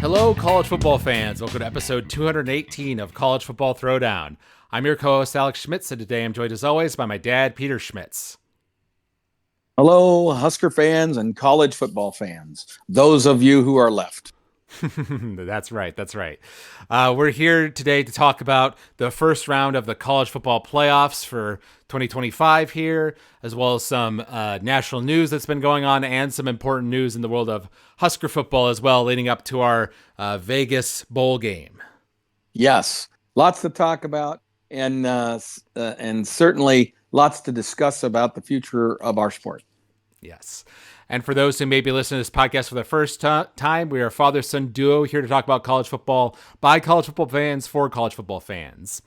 Hello, college football fans. Welcome to episode 218 of College Football Throwdown. I'm your co-host, Alex Schmitz, and today I'm joined, as always, by my dad, Peter Schmitz. Hello, Husker fans and college football fans, those of you who are left. That's right. We're here today to talk about the first round of the college football playoffs for 2025 here, as well as some national news that's been going on and some important news in the world of Husker football as well, leading up to our Vegas bowl game. Yes, lots to talk about and certainly lots to discuss about the future of our sport. Yes. And for those who may be listening to this podcast for the first time, we are a father-son duo here to talk about college football by college football fans for college football fans.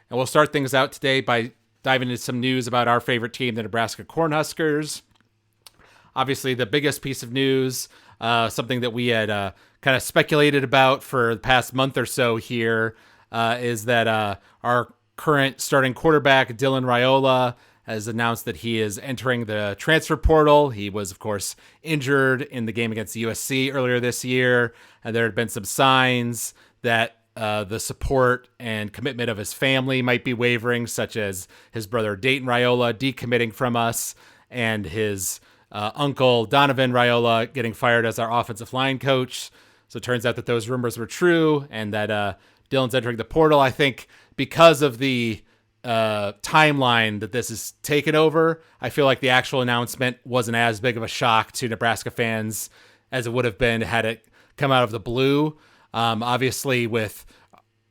And we'll start things out today by diving into some news about our favorite team, the Nebraska Cornhuskers. Obviously, the biggest piece of news, something that we had kind of speculated about for the past month or so here, is that our current starting quarterback, Dylan Raiola, has announced that he is entering the transfer portal. He was, of course, injured in the game against USC earlier this year, and there had been some signs that the support and commitment of his family might be wavering, such as his brother Dayton Raiola decommitting from us and his uncle Donovan Raiola getting fired as our offensive line coach. So it turns out that those rumors were true and that Dylan's entering the portal. I think because of the timeline that this is taken over, I feel like the actual announcement wasn't as big of a shock to Nebraska fans as it would have been had it come out of the blue. Obviously, with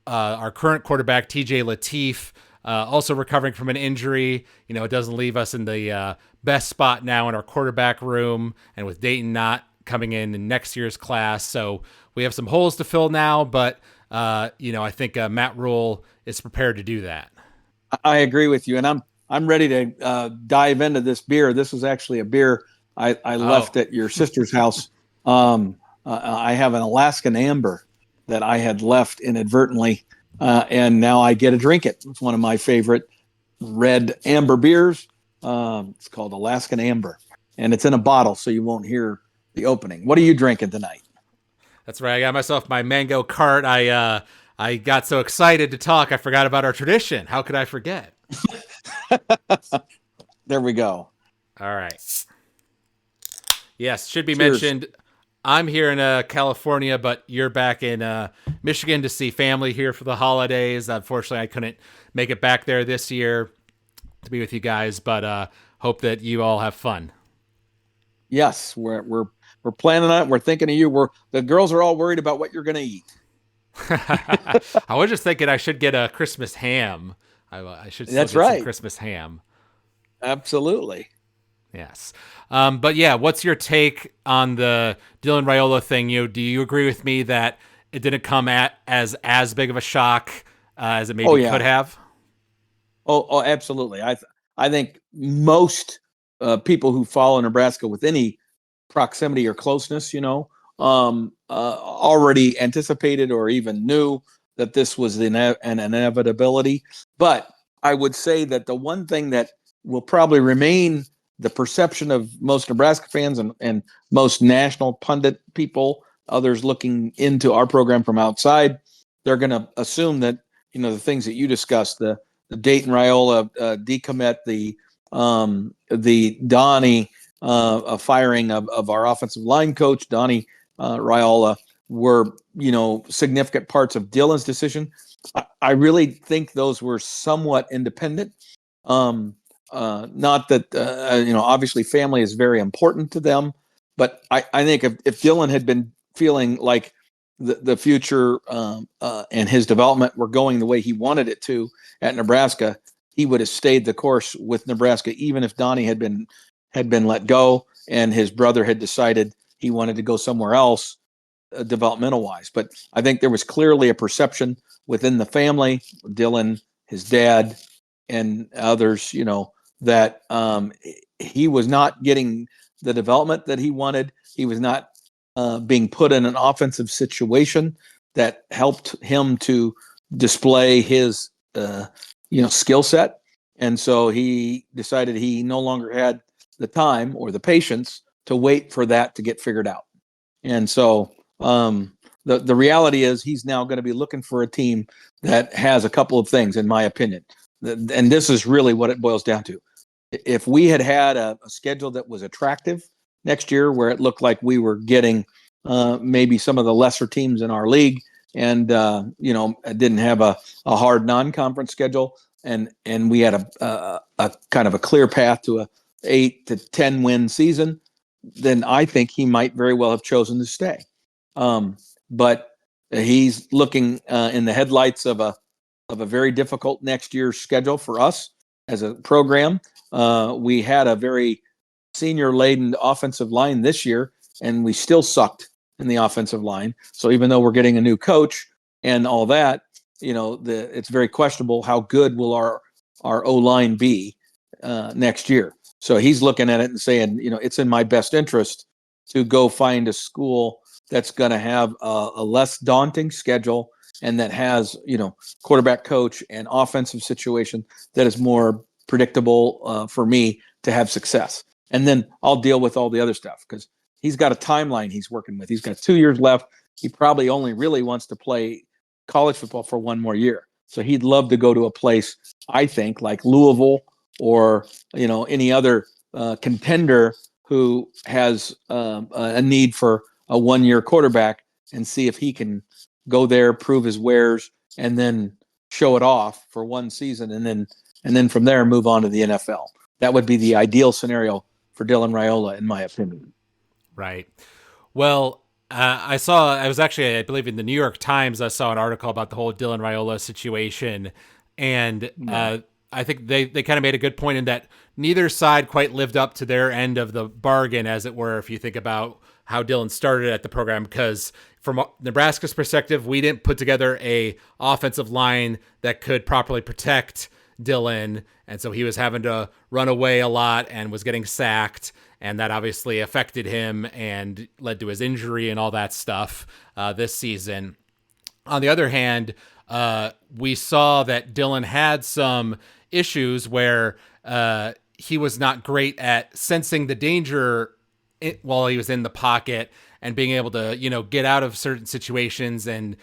our current quarterback, TJ Lateef, also recovering from an injury, it doesn't leave us in the best spot now in our quarterback room, and with Dayton not coming in next year's class. So we have some holes to fill now, but I think Matt Rule is prepared to do that. I agree with you, and I'm ready to dive into this beer. This is actually a beer I left at your sister's house. I have an Alaskan Amber that I had left inadvertently, and now I get to drink it. It's one of my favorite red amber beers. It's called Alaskan Amber, and it's in a bottle, so you won't hear the opening. What are you drinking tonight? That's right. I got myself my mango cart. I got so excited to talk, I forgot about our tradition. How could I forget? There we go. All right. Yes, should be Cheers. mentioned, I'm here in California, but you're back in Michigan to see family here for the holidays. Unfortunately, I couldn't make it back there this year to be with you guys, but hope that you all have fun. Yes, we're planning on it. We're thinking of you. The girls are all worried about what you're going to eat. I was just thinking I should get a Christmas ham. I should still That's get right. some Christmas ham. Absolutely. Yes. But yeah, what's your take on the Dylan Raiola thing? Do you agree with me that it didn't come as big of a shock as it maybe could have? Oh, absolutely. I think most people who follow Nebraska with any proximity or closeness, already anticipated or even knew that this was an inevitability. But I would say that the one thing that will probably remain the perception of most Nebraska fans and most national pundit people, others looking into our program from outside, they're going to assume that, the things that you discussed, the Dayton Raiola decommit, the Donnie firing of our offensive line coach, Donnie Raiola, were, significant parts of Dylan's decision. I really think those were somewhat independent. Not that, obviously family is very important to them, but I think if Dylan had been feeling like the future and his development were going the way he wanted it to at Nebraska, he would have stayed the course with Nebraska, even if Donnie had been let go and his brother had decided he wanted to go somewhere else, developmental wise. But I think there was clearly a perception within the family, Dylan, his dad, and others, that he was not getting the development that he wanted. He was not being put in an offensive situation that helped him to display his, skill set. And so he decided he no longer had the time or the patience to wait for that to get figured out. And so the reality is he's now going to be looking for a team that has a couple of things, in my opinion. And this is really what it boils down to. If we had had a schedule that was attractive next year, where it looked like we were getting maybe some of the lesser teams in our league, and didn't have a hard non-conference schedule, and we had a kind of a clear path to a 8 to 10 win season, then I think he might very well have chosen to stay. But he's looking in the headlights of a very difficult next year's schedule for us as a program. We had a very senior-laden offensive line this year, and we still sucked in the offensive line. So even though we're getting a new coach and all that, it's very questionable how good will our O-line be next year. So he's looking at it and saying, it's in my best interest to go find a school that's going to have a less daunting schedule and that has, quarterback coach and offensive situation that is more predictable for me to have success. And then I'll deal with all the other stuff, because he's got a timeline he's working with. He's got 2 years left. He probably only really wants to play college football for one more year. So he'd love to go to a place, I think, like Louisville or, any other contender who has a need for a 1 year quarterback, and see if he can go there, prove his wares, and then show it off for one season, and then from there move on to the NFL. That would be the ideal scenario for Dylan Raiola, in my opinion. Right. Well, I was actually, I believe in the New York Times, I saw an article about the whole Dylan Raiola situation. And I think they kind of made a good point in that neither side quite lived up to their end of the bargain, as it were, if you think about how Dylan started at the program. Because from Nebraska's perspective, we didn't put together a offensive line that could properly protect Dylan. And so he was having to run away a lot and was getting sacked. And that obviously affected him and led to his injury and all that stuff this season. On the other hand, we saw that Dylan had some issues where he was not great at sensing the danger while he was in the pocket and being able to, get out of certain situations and,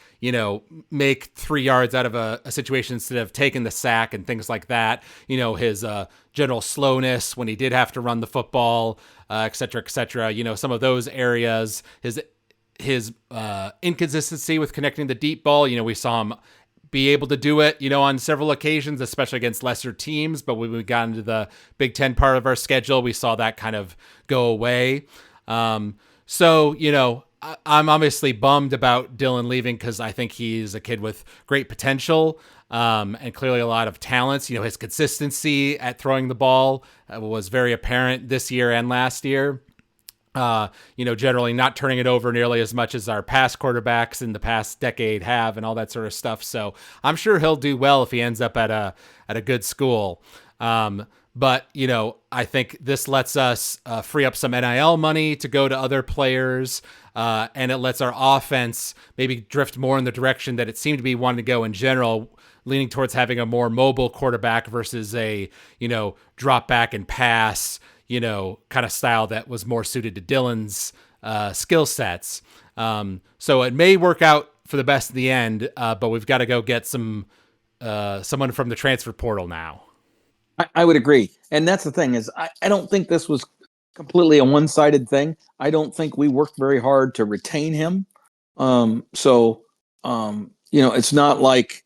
make 3 yards out of a situation instead of taking the sack and things like that. His general slowness when he did have to run the football, et cetera, et cetera. Some of those areas, his inconsistency with connecting the deep ball. We saw him be able to do it, on several occasions, especially against lesser teams. But when we got into the Big Ten part of our schedule, we saw that kind of go away. So, I'm obviously bummed about Dylan leaving, because I think he's a kid with great potential and clearly a lot of talents. His consistency at throwing the ball was very apparent this year and last year. Generally not turning it over nearly as much as our past quarterbacks in the past decade have, and all that sort of stuff. So I'm sure he'll do well if he ends up at a good school. But, I think this lets us free up some NIL money to go to other players, and it lets our offense maybe drift more in the direction that it seemed to be wanting to go in general, leaning towards having a more mobile quarterback versus a, drop back and pass, kind of style that was more suited to Dylan's skill sets. So it may work out for the best in the end, but we've got to go get someone from the transfer portal now. I would agree. And that's the thing, is I don't think this was completely a one-sided thing. I don't think we worked very hard to retain him. It's not like,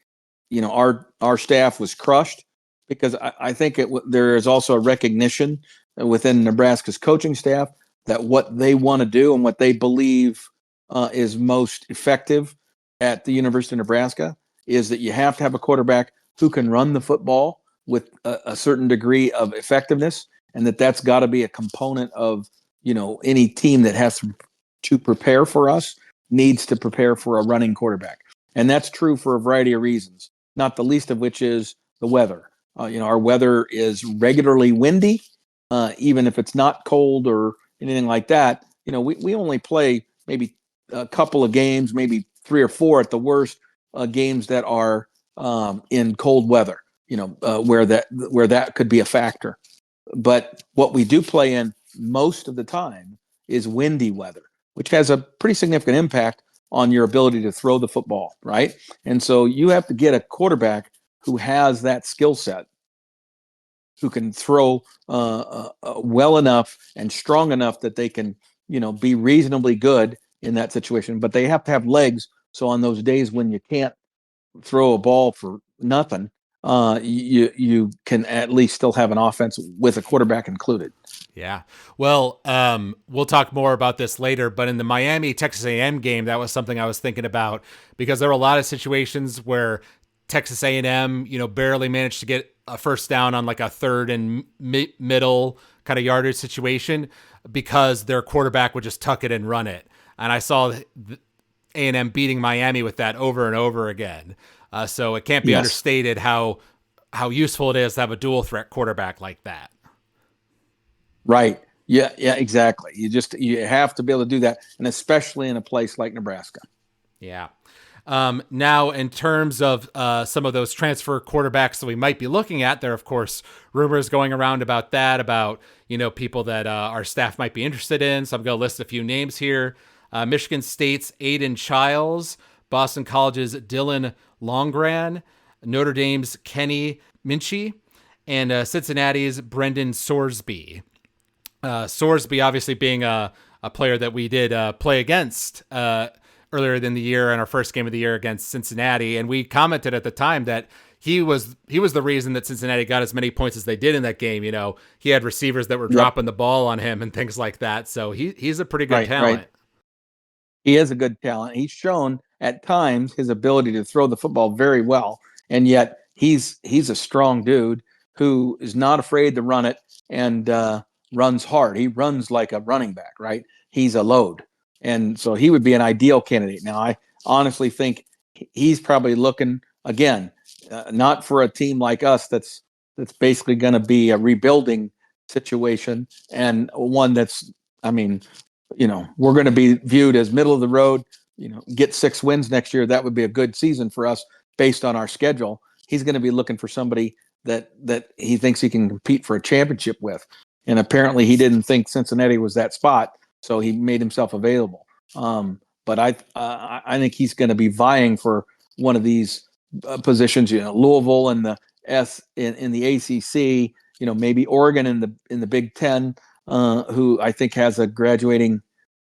our staff was crushed, because I think there is also a recognition within Nebraska's coaching staff that what they want to do and what they believe is most effective at the University of Nebraska is that you have to have a quarterback who can run the football with a certain degree of effectiveness, and that's got to be a component of, any team that has to prepare for us needs to prepare for a running quarterback. And that's true for a variety of reasons, not the least of which is the weather. Our weather is regularly windy, even if it's not cold or anything like that. We only play maybe a couple of games, maybe 3 or 4 at the worst, games that are in cold weather. Where that could be a factor. But what we do play in most of the time is windy weather, which has a pretty significant impact on your ability to throw the football, right? And so you have to get a quarterback who has that skill set, who can throw well enough and strong enough that they can, be reasonably good in that situation. But they have to have legs. So on those days when you can't throw a ball for nothing, you can at least still have an offense with a quarterback included. Yeah. Well, we'll talk more about this later, but in the Miami Texas A&M game, that was something I was thinking about because there were a lot of situations where Texas A&M, barely managed to get a first down on like a third and middle kind of yardage situation because their quarterback would just tuck it and run it. And I saw A&M beating Miami with that over and over again. So it can't be understated how useful it is to have a dual threat quarterback like that. Right. Yeah, exactly. You have to be able to do that, and especially in a place like Nebraska. Yeah. Now, in terms of some of those transfer quarterbacks that we might be looking at, there are, of course, rumors going around about that, about, people that our staff might be interested in. So I'm going to list a few names here. Michigan State's Aiden Childs, Boston College's Dylan Longran, Notre Dame's Kenny Minchie, and Cincinnati's Brendan Sorsby. Sorsby obviously being a player that we did play against earlier in the year in our first game of the year against Cincinnati. And we commented at the time that he was the reason that Cincinnati got as many points as they did in that game. He had receivers that were dropping the ball on him and things like that. So he's a pretty good talent. Right. He is a good talent. He's shown at times his ability to throw the football very well. And yet he's a strong dude who is not afraid to run it and runs hard. He runs like a running back, right? He's a load. And so he would be an ideal candidate. Now, I honestly think he's probably looking, again, not for a team like us that's basically going to be a rebuilding situation, and one that's, we're going to be viewed as middle of the road, get 6 wins next year. That would be a good season for us based on our schedule. He's going to be looking for somebody that he thinks he can compete for a championship with. And apparently he didn't think Cincinnati was that spot, so he made himself available. But I think he's going to be vying for one of these positions. Louisville in the in the ACC. Maybe Oregon in the Big Ten, who I think has a graduating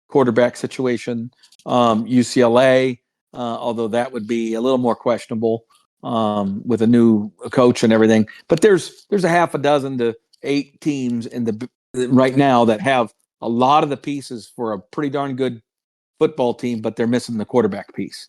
quarterback situation. UCLA, although that would be a little more questionable with a new coach and everything. But there's a half a dozen to 8 teams right now that have a lot of the pieces for a pretty darn good football team, but they're missing the quarterback piece.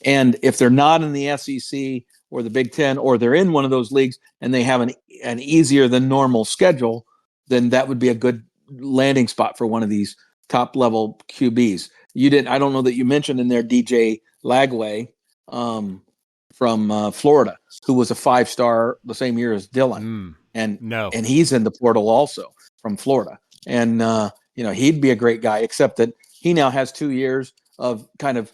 And if they're not in the SEC or the Big Ten, or they're in one of those leagues and they have an easier than normal schedule, then that would be a good landing spot for one of these top level QBs. I don't know that you mentioned in there DJ Lagway from Florida, who was a 5-star the same year as Dylan. And he's in the portal also from Florida. And, he'd be a great guy, except that he now has 2 years of kind of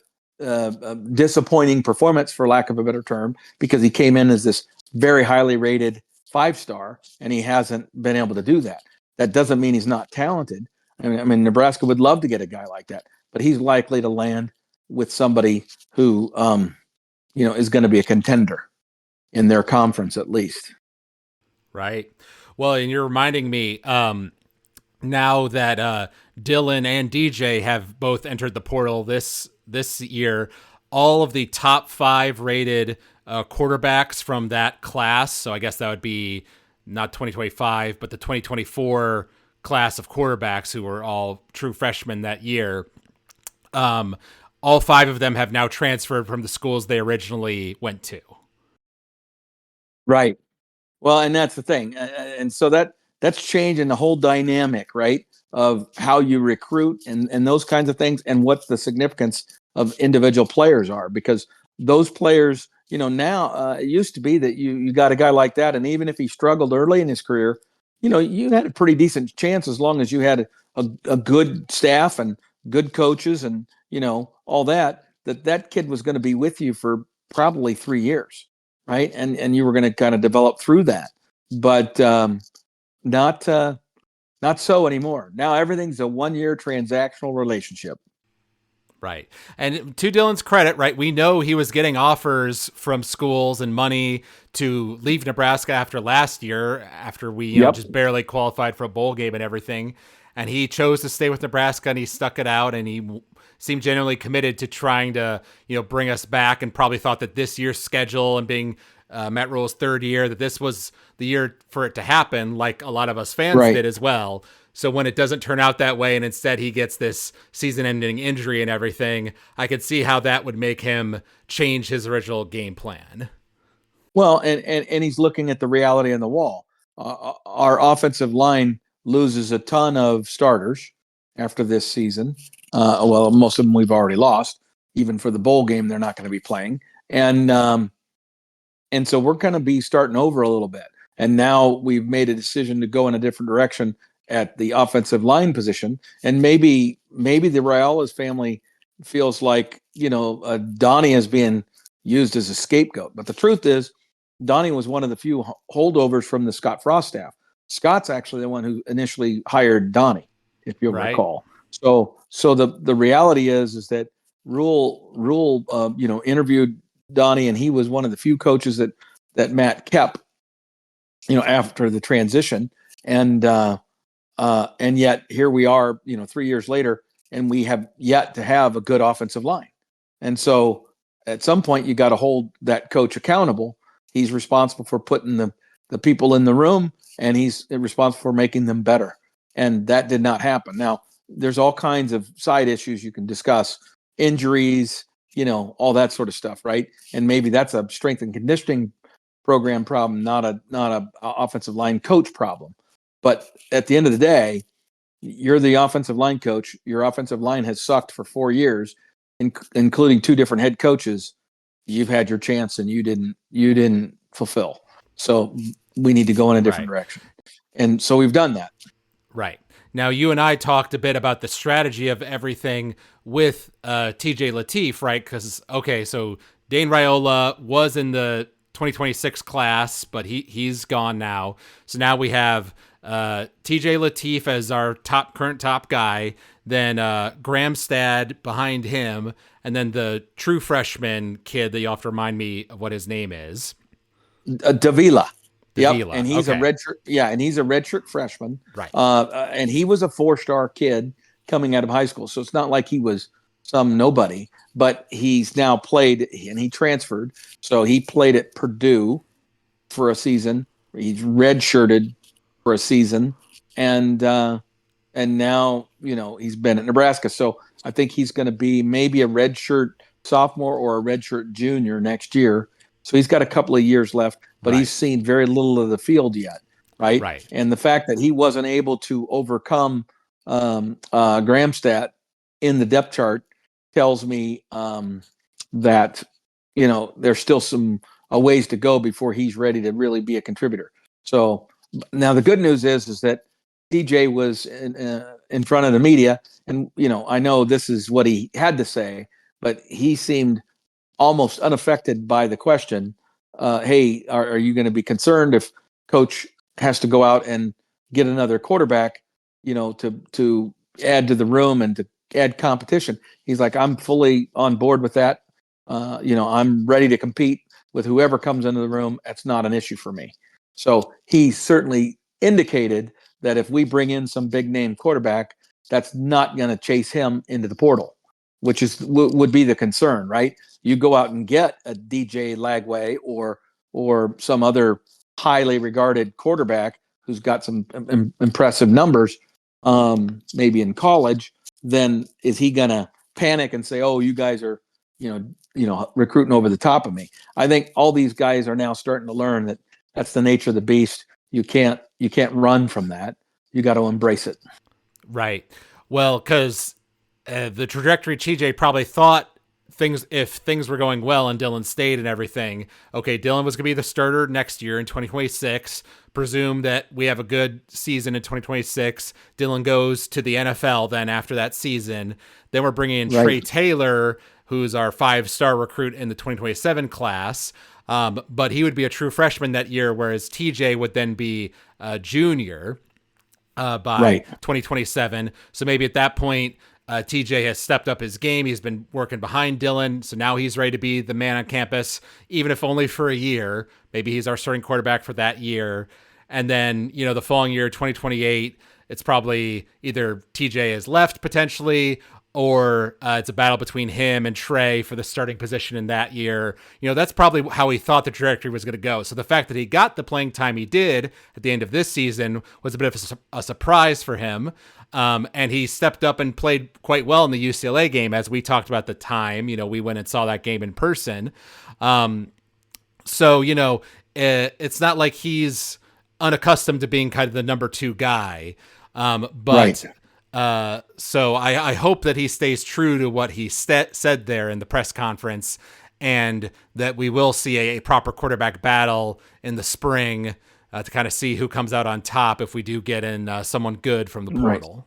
disappointing performance, for lack of a better term, because he came in as this very highly rated 5-star, and he hasn't been able to do that. That doesn't mean he's not talented. I mean, Nebraska would love to get a guy like that, but he's likely to land with somebody who, is going to be a contender in their conference at least. Right. Well, and you're reminding me now that Dylan and DJ have both entered the portal this year, all of the top 5 rated quarterbacks from that class. So I guess that would be not 2025, but the 2024 class of quarterbacks who were all true freshmen that year. All 5 of them have now transferred from the schools they originally went to. Right. Well, and that's the thing. And so that's changing the whole dynamic, right, of how you recruit and those kinds of things, and what the significance of individual players are. Because those players, now it used to be that you got a guy like that, and even if he struggled early in his career, you had a pretty decent chance as long as you had a good staff and good coaches and, all that kid was going to be with you for probably 3 years. Right. And you were going to kind of develop through that. But not not so anymore. Now everything's a 1-year transactional relationship. Right. And to Dylan's credit, right, we know he was getting offers from schools and money to leave Nebraska after last year, after we, Yep. just barely qualified for a bowl game and everything. And he chose to stay with Nebraska and he stuck it out and he seemed genuinely committed to trying to, bring us back, and probably thought that this year's schedule and being Matt Rule's third year, that this was the year for it to happen, like a lot of us fans did as well. So when it doesn't turn out that way and instead he gets this season-ending injury and everything, I could see how that would make him change his original game plan. Well, and he's looking at the reality on the wall. Our offensive line loses a ton of starters after this season. Well, most of them we've already lost. Even for the bowl game, they're not going to be playing, and so we're going to be starting over a little bit. And now we've made a decision to go in a different direction at the offensive line position. And maybe the Raiola's family feels like, Donnie is being used as a scapegoat. But the truth is, Donnie was one of the few holdovers from the Scott Frost staff. Scott's actually the one who initially hired Donnie, if you'll recall. So the reality is that Rule interviewed Donnie, and he was one of the few coaches that Matt kept, after the transition. And yet here we are, 3 years later, and we have yet to have a good offensive line. And so at some point you got to hold that coach accountable. He's responsible for putting the people in the room, and he's responsible for making them better. And that did not happen. Now, there's all kinds of side issues you can discuss, injuries, all that sort of stuff, right? And maybe that's a strength and conditioning program problem, not a offensive line coach problem. But at the end of the day, you're the offensive line coach. Your offensive line has sucked for 4 years, including 2 different head coaches. You've had your chance and you didn't fulfill. So we need to go in a different direction. And so we've done that. Right. Now, you and I talked a bit about the strategy of everything with TJ Lateef, right? Because, so Dylan Raiola was in the 2026 class, but he's gone now. So now we have TJ Lateef as our current top guy, then Gramstad behind him, and then the true freshman kid that you have to remind me of what his name is. Davila. Yep, and he's a redshirt. Yeah, and he's a redshirt freshman. Right. And he was a 4-star kid coming out of high school, so it's not like he was some nobody. But he's now played, and he transferred, so he played at Purdue for a season. He's redshirted for a season, and now he's been at Nebraska. So I think he's going to be maybe a redshirt sophomore or a redshirt junior next year. So he's got a couple of years left, but he's seen very little of the field yet, right? Right. And the fact that he wasn't able to overcome Gramstat in the depth chart tells me that there's still some ways to go before he's ready to really be a contributor. So now the good news is that DJ was in front of the media, and I know this is what he had to say, but he seemed almost unaffected by the question. Hey, are you going to be concerned if coach has to go out and get another quarterback, to add to the room and to add competition? He's like, I'm fully on board with that. I'm ready to compete with whoever comes into the room. That's not an issue for me. So he certainly indicated that if we bring in some big name quarterback, that's not going to chase him into the portal, which would be the concern, right? You go out and get a DJ Lagway or some other highly regarded quarterback who's got some impressive numbers, maybe in college, then is he going to panic and say, "Oh, you guys are, recruiting over the top of me"? I think all these guys are now starting to learn that that's the nature of the beast. You can't run from that. You got to embrace it. Right. Well, because the trajectory TJ probably thought if things were going well and Dylan stayed and everything, okay, Dylan was going to be the starter next year in 2026. Presume that we have a good season in 2026. Dylan goes to the NFL then after that season. Then we're bringing in Trey Taylor, who's our 5-star recruit in the 2027 class. But he would be a true freshman that year, whereas TJ would then be a junior by Right. 2027. So maybe at that point, TJ has stepped up his game. He's been working behind Dylan. So now he's ready to be the man on campus, even if only for a year. Maybe he's our starting quarterback for that year. And then, the following year, 2028, it's probably either TJ is left potentially, or it's a battle between him and Trey for the starting position in that year. That's probably how he thought the trajectory was going to go. So the fact that he got the playing time he did at the end of this season was a bit of a surprise for him. And he stepped up and played quite well in the UCLA game, as we talked about at the time. We went and saw that game in person. So, it's not like he's unaccustomed to being kind of the number 2 guy. But Right. so I hope that he stays true to what he said there in the press conference, and that we will see a proper quarterback battle in the spring to kind of see who comes out on top if we do get in someone good from the portal. Right.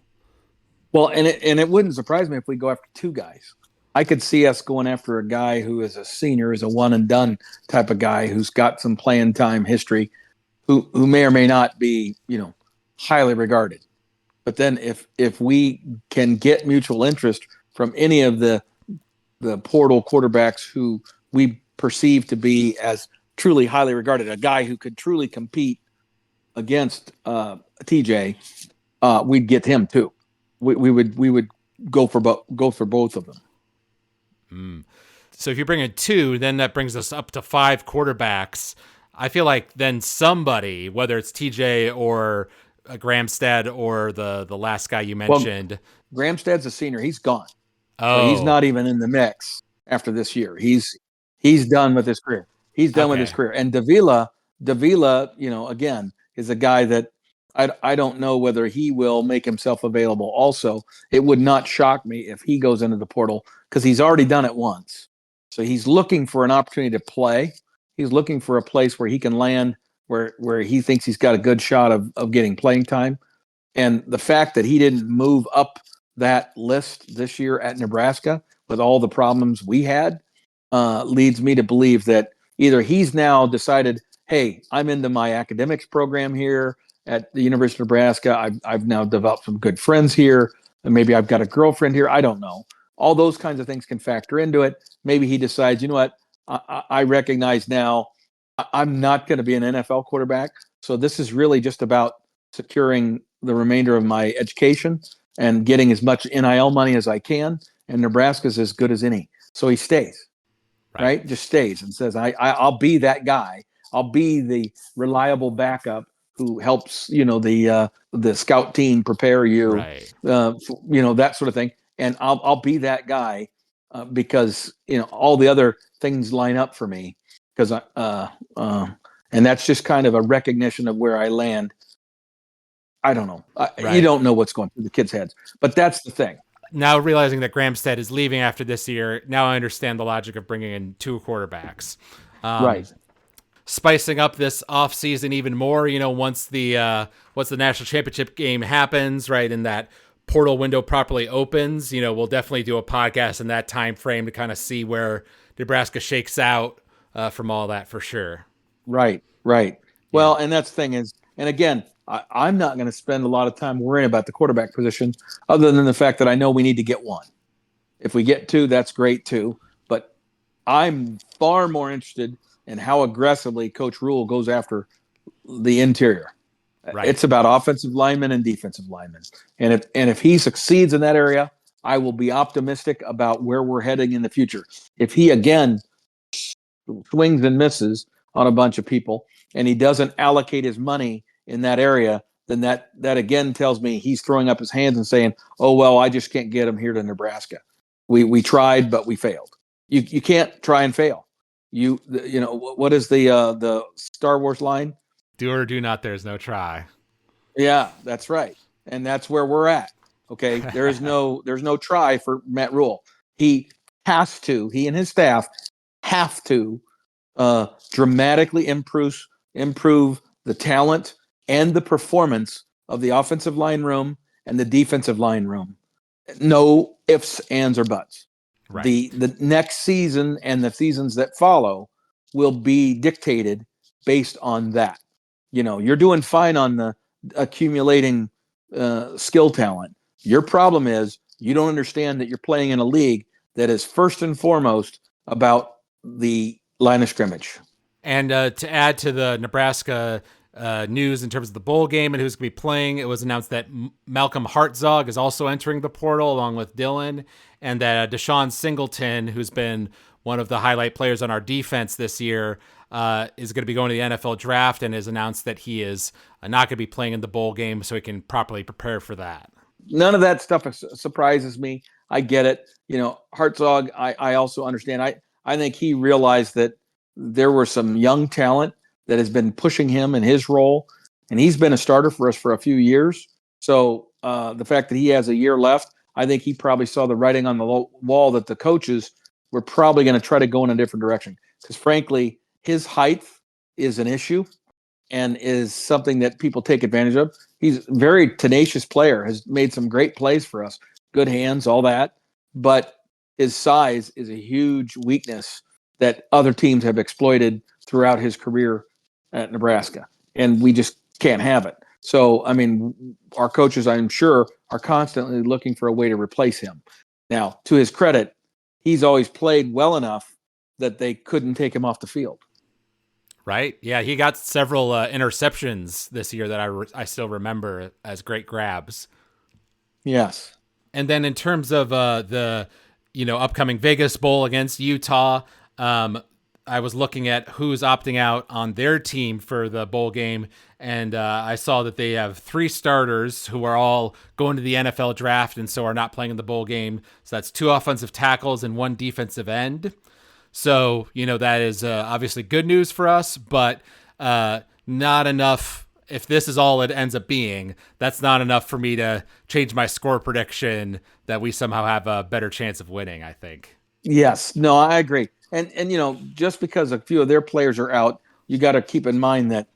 Well, and it wouldn't surprise me if we go after 2 guys. I could see us going after a guy who is a senior, is a one and done type of guy who's got some playing time history, who may or may not be, highly regarded. But then if we can get mutual interest from any of the portal quarterbacks who we perceive to be as truly highly regarded, a guy who could truly compete against TJ, we'd get him too. We would go for both of them. So if you bring in 2, then that brings us up to 5 quarterbacks. I feel like then somebody, whether it's TJ or Gramstad or the last guy you mentioned. Well, Gramstad's a senior. He's gone. Oh, so he's not even in the mix after this year. He's done with his career. He's done with his career. And Davila, again, is a guy that I don't know whether he will make himself available. Also, it would not shock me if he goes into the portal, because he's already done it once. So he's looking for an opportunity to play. He's looking for a place where he can land, where he thinks he's got a good shot of getting playing time. And the fact that he didn't move up that list this year at Nebraska with all the problems we had leads me to believe that either he's now decided, hey, I'm into my academics program here at the University of Nebraska. I've now developed some good friends here, and maybe I've got a girlfriend here. I don't know. All those kinds of things can factor into it. Maybe he decides, you know what, I recognize now I'm not going to be an NFL quarterback. So this is really just about securing the remainder of my education and getting as much NIL money as I can. And Nebraska's as good as any. So he stays, right? Just stays and says, I'll be that guy. I'll be the reliable backup who helps, the scout team prepare you, that sort of thing. And I'll be that guy because, all the other things line up for me. Because and that's just kind of a recognition of where I land. I don't know. You don't know what's going through the kids' heads, but that's the thing. Now realizing that Gramstad is leaving after this year, now I understand the logic of bringing in 2 quarterbacks. Right. Spicing up this offseason even more, once the national championship game happens, right, and that portal window properly opens, we'll definitely do a podcast in that time frame to kind of see where Nebraska shakes out from all that for sure. Right. Well, and that's the thing is, and again, I'm not going to spend a lot of time worrying about the quarterback position, other than the fact that I know we need to get one. If we get 2, that's great too. But I'm far more interested in how aggressively Coach Rule goes after the interior. Right. It's about offensive linemen and defensive linemen. And if he succeeds in that area, I will be optimistic about where we're heading in the future. If he again swings and misses on a bunch of people and he doesn't allocate his money in that area, then that again tells me he's throwing up his hands and saying, oh, well, I just can't get him here to Nebraska. We tried, but we failed. You can't try and fail. What is the Star Wars line? Do or do not, there's no try. Yeah, that's right. And that's where we're at. Okay. There's no try for Matt Rule. He and his staff have to dramatically improve the talent and the performance of the offensive line room and the defensive line room. No ifs, ands, or buts. Right. The next season and the seasons that follow will be dictated based on that. You're doing fine on the accumulating skill talent. Your problem is you don't understand that you're playing in a league that is first and foremost about the line of scrimmage. And to add to the Nebraska news in terms of the bowl game and who's going to be playing, it was announced that Malcolm Hartzog is also entering the portal along with Dylan, and that Deshaun Singleton, who's been one of the highlight players on our defense this year, is going to be going to the NFL draft and has announced that he is not going to be playing in the bowl game so he can properly prepare for that. None of that stuff surprises me. I get it. Hartzog, I also understand. I think he realized that there were some young talent that has been pushing him in his role, and he's been a starter for us for a few years. So the fact that he has a year left, I think he probably saw the writing on the wall that the coaches were probably going to try to go in a different direction. Because frankly, his height is an issue and is something that people take advantage of. He's a very tenacious player, has made some great plays for us, good hands, all that. But his size is a huge weakness that other teams have exploited throughout his career at Nebraska. And we just can't have it. So, I mean, our coaches, I'm sure, are constantly looking for a way to replace him. Now, to his credit, he's always played well enough that they couldn't take him off the field. Right? Yeah, he got several interceptions this year that I still remember as great grabs. Yes. And then in terms of the upcoming Vegas Bowl against Utah, I was looking at who's opting out on their team for the bowl game, and I saw that they have 3 starters who are all going to the NFL draft and so are not playing in the bowl game. So that's 2 offensive tackles and 1 defensive end. So, that is obviously good news for us, but not enough. If this is all it ends up being, that's not enough for me to change my score prediction that we somehow have a better chance of winning, I think. Yes. No, I agree. And just because a few of their players are out, you got to keep in mind that,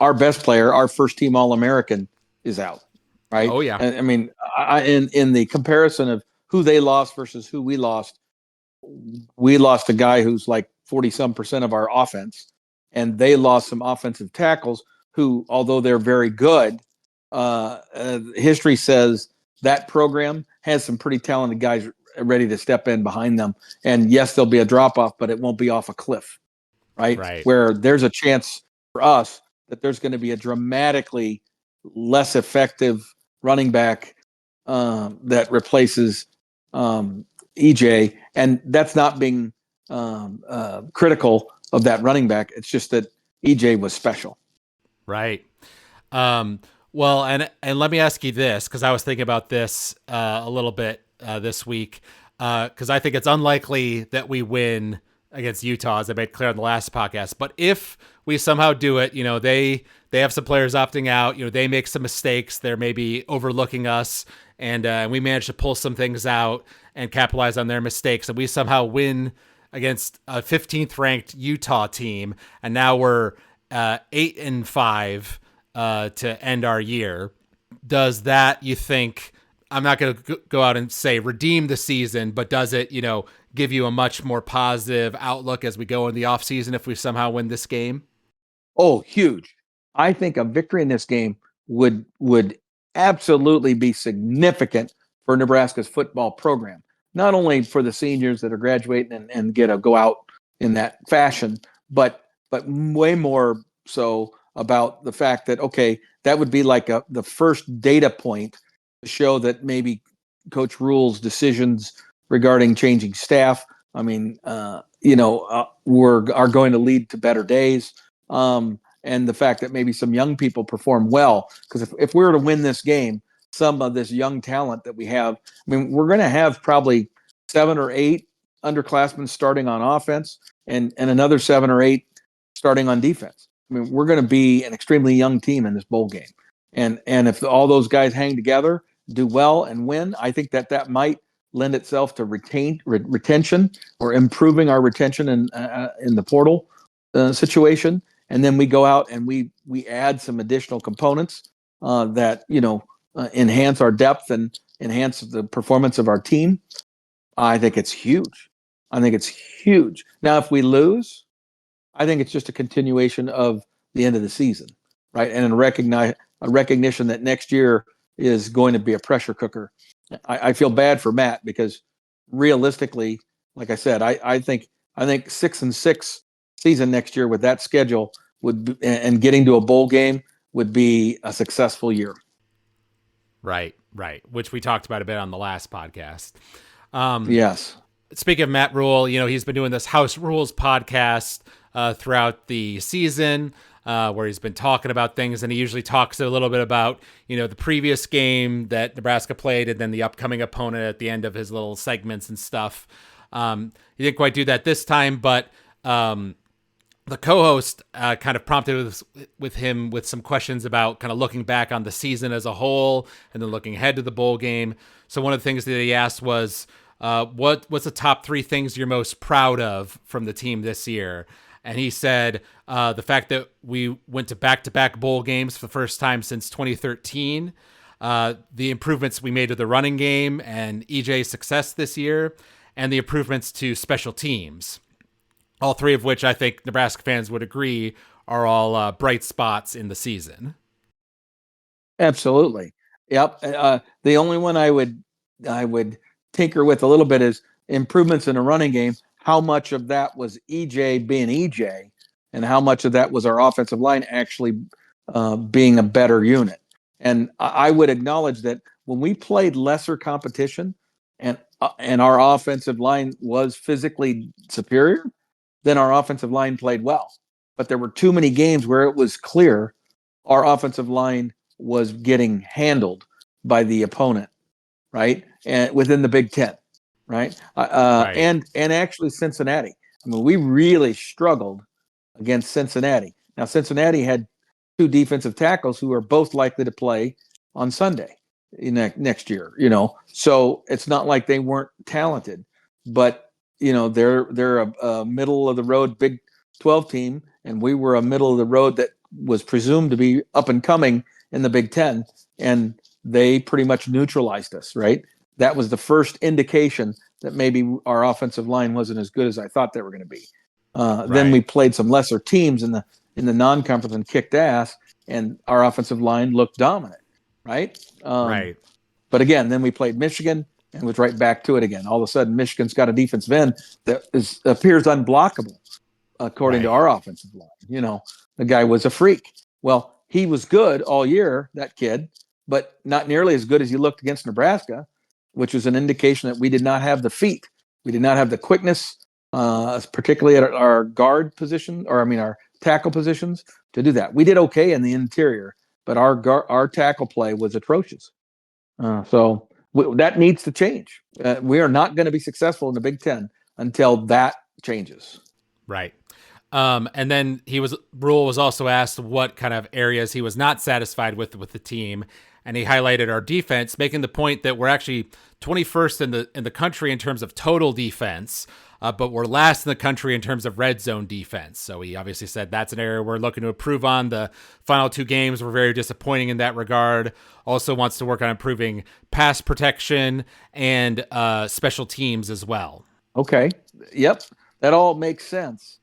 our best player, our first team All-American, is out, right? Oh, yeah. I mean, in the comparison of who they lost versus who we lost a guy who's like 40-some% of our offense, and they lost some offensive tackles who, although they're very good, history says that program has some pretty talented guys ready to step in behind them. And yes, there'll be a drop off, but it won't be off a cliff, right? Where there's a chance for us that there's going to be a dramatically less effective running back that replaces EJ. And that's not being critical of that running back. It's just that EJ was special. Right. Well, and let me ask you this, because I was thinking about this a little bit this week, because I think it's unlikely that we win against Utah, as I made clear on the last podcast. But if we somehow do it, they have some players opting out, they make some mistakes, they're maybe overlooking us, and we manage to pull some things out and capitalize on their mistakes, and we somehow win against a 15th ranked Utah team, and now we're 8-5 to end our year. Does that, you think, I'm not going to go out and say redeem the season, but does it, give you a much more positive outlook as we go in the offseason if we somehow win this game? Oh, huge. I think a victory in this game would absolutely be significant for Nebraska's football program. Not only for the seniors that are graduating and get to go out in that fashion, but way more so about the fact that, okay, that would be like the first data point to show that maybe Coach Rule's decisions regarding changing staff, I mean, are going to lead to better days. And the fact that maybe some young people perform well, because if we were to win this game, some of this young talent that we have, I mean, we're going to have probably 7 or 8 underclassmen starting on offense and another 7 or 8 starting on defense. I mean, we're going to be an extremely young team in this bowl game. And if all those guys hang together, do well and win, I think that might lend itself to retention or improving our retention in the portal situation. And then we go out and we add some additional components that enhance our depth and enhance the performance of our team. I think it's huge. Now, if we lose, I think it's just a continuation of the end of the season, right? And a recognition that next year is going to be a pressure cooker. I feel bad for Matt because realistically, like I said, I think 6-6 season next year with that schedule would be, and getting to a bowl game would be a successful year. Right, right. Which we talked about a bit on the last podcast. Yes. Speaking of Matt Rule, he's been doing this House Rules podcast throughout the season, where he's been talking about things, and he usually talks a little bit about, the previous game that Nebraska played and then the upcoming opponent at the end of his little segments and stuff. He didn't quite do that this time, but the co-host kind of prompted with him with some questions about kind of looking back on the season as a whole and then looking ahead to the bowl game. So one of the things that he asked was, what's the top 3 things you're most proud of from the team this year? And he said the fact that we went to back-to-back bowl games for the first time since 2013, the improvements we made to the running game and EJ's success this year, and the improvements to special teams. All 3 of which I think Nebraska fans would agree are all bright spots in the season. Absolutely. Yep. The only one I would tinker with a little bit is improvements in the running game. How much of that was EJ being EJ, and how much of that was our offensive line actually being a better unit? And I would acknowledge that when we played lesser competition, and our offensive line was physically superior, then our offensive line played well. But there were too many games where it was clear our offensive line was getting handled by the opponent, right? And within the Big Ten, right? Right. And actually Cincinnati. I mean, we really struggled against Cincinnati. Now, Cincinnati had 2 defensive tackles who are both likely to play on Sunday next year. So it's not like they weren't talented, but they're a middle of the road Big 12 team, and we were a middle of the road that was presumed to be up and coming in the Big Ten, and they pretty much neutralized us, right? That was the first indication that maybe our offensive line wasn't as good as I thought they were going to be. Then we played some lesser teams in the non-conference and kicked ass, and our offensive line looked dominant, right? Right. But again, then we played Michigan and was right back to it again. All of a sudden, Michigan's got a defensive end that appears unblockable, according to our offensive line. The guy was a freak. Well, he was good all year, that kid, but not nearly as good as he looked against Nebraska, which was an indication that we did not have the feet. We did not have the quickness, particularly at our guard position, our tackle positions, to do that. We did okay in the interior, but our tackle play was atrocious. So that needs to change. We are not going to be successful in the Big Ten until that changes. Right. And then Rule was also asked what kind of areas he was not satisfied with the team, and he highlighted our defense, making the point that we're actually 21st in the country in terms of total defense, but we're last in the country in terms of red zone defense. So he obviously said that's an area we're looking to improve on. The final 2 games were very disappointing in that regard. Also wants to work on improving pass protection and special teams as well. Okay. Yep. That all makes sense.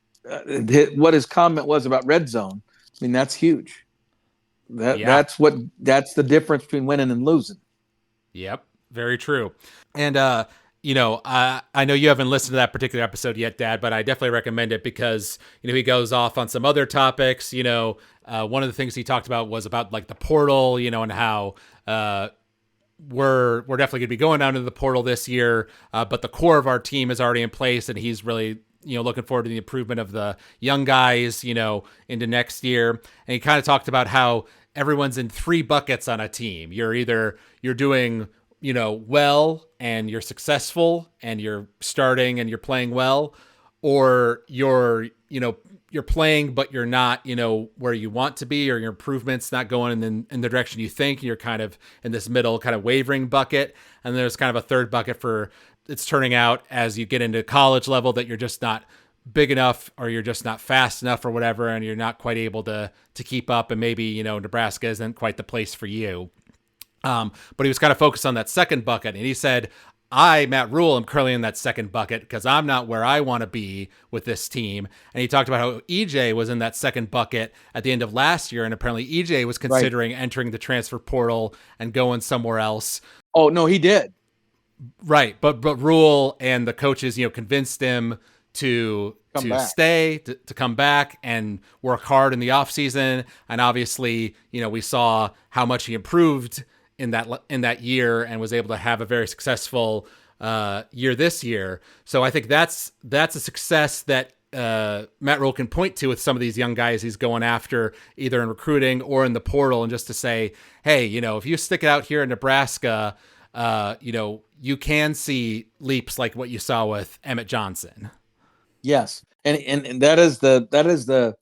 What his comment was about red zone, I mean, that's huge. That's the difference between winning and losing. Yep. Very true. And, I know you haven't listened to that particular episode yet, Dad, but I definitely recommend it because, he goes off on some other topics. One of the things he talked about was about like the portal, and how we're definitely going to be going down into the portal this year, but the core of our team is already in place, and he's really looking forward to the improvement of the young guys, into next year. And he kind of talked about how everyone's in 3 buckets on a team. You're doing, well and you're successful and you're starting and you're playing well, or you're playing, but you're not, where you want to be, or your improvement's not going in the direction you think. You're kind of in this middle kind of wavering bucket. And there's kind of a third bucket for it's turning out as you get into college level that you're just not big enough, or you're just not fast enough or whatever, and you're not quite able to keep up. And maybe, Nebraska isn't quite the place for you. But he was kind of focused on that second bucket. And he said, I, Matt Rule, am currently in that second bucket because I'm not where I want to be with this team. And he talked about how EJ was in that second bucket at the end of last year, and apparently EJ was Right. considering entering the transfer portal and going somewhere else. Oh no, he did. Right, but Rule and the coaches, convinced him Come to back. stay, to come back and work hard in the off season. And obviously, we saw how much he improved in that year and was able to have a very successful year this year. So I think that's a success that Matt Rule can point to with some of these young guys he's going after, either in recruiting or in the portal, and just to say, hey, if you stick it out here in Nebraska, you can see leaps like what you saw with Emmett Johnson. Yes, and that is the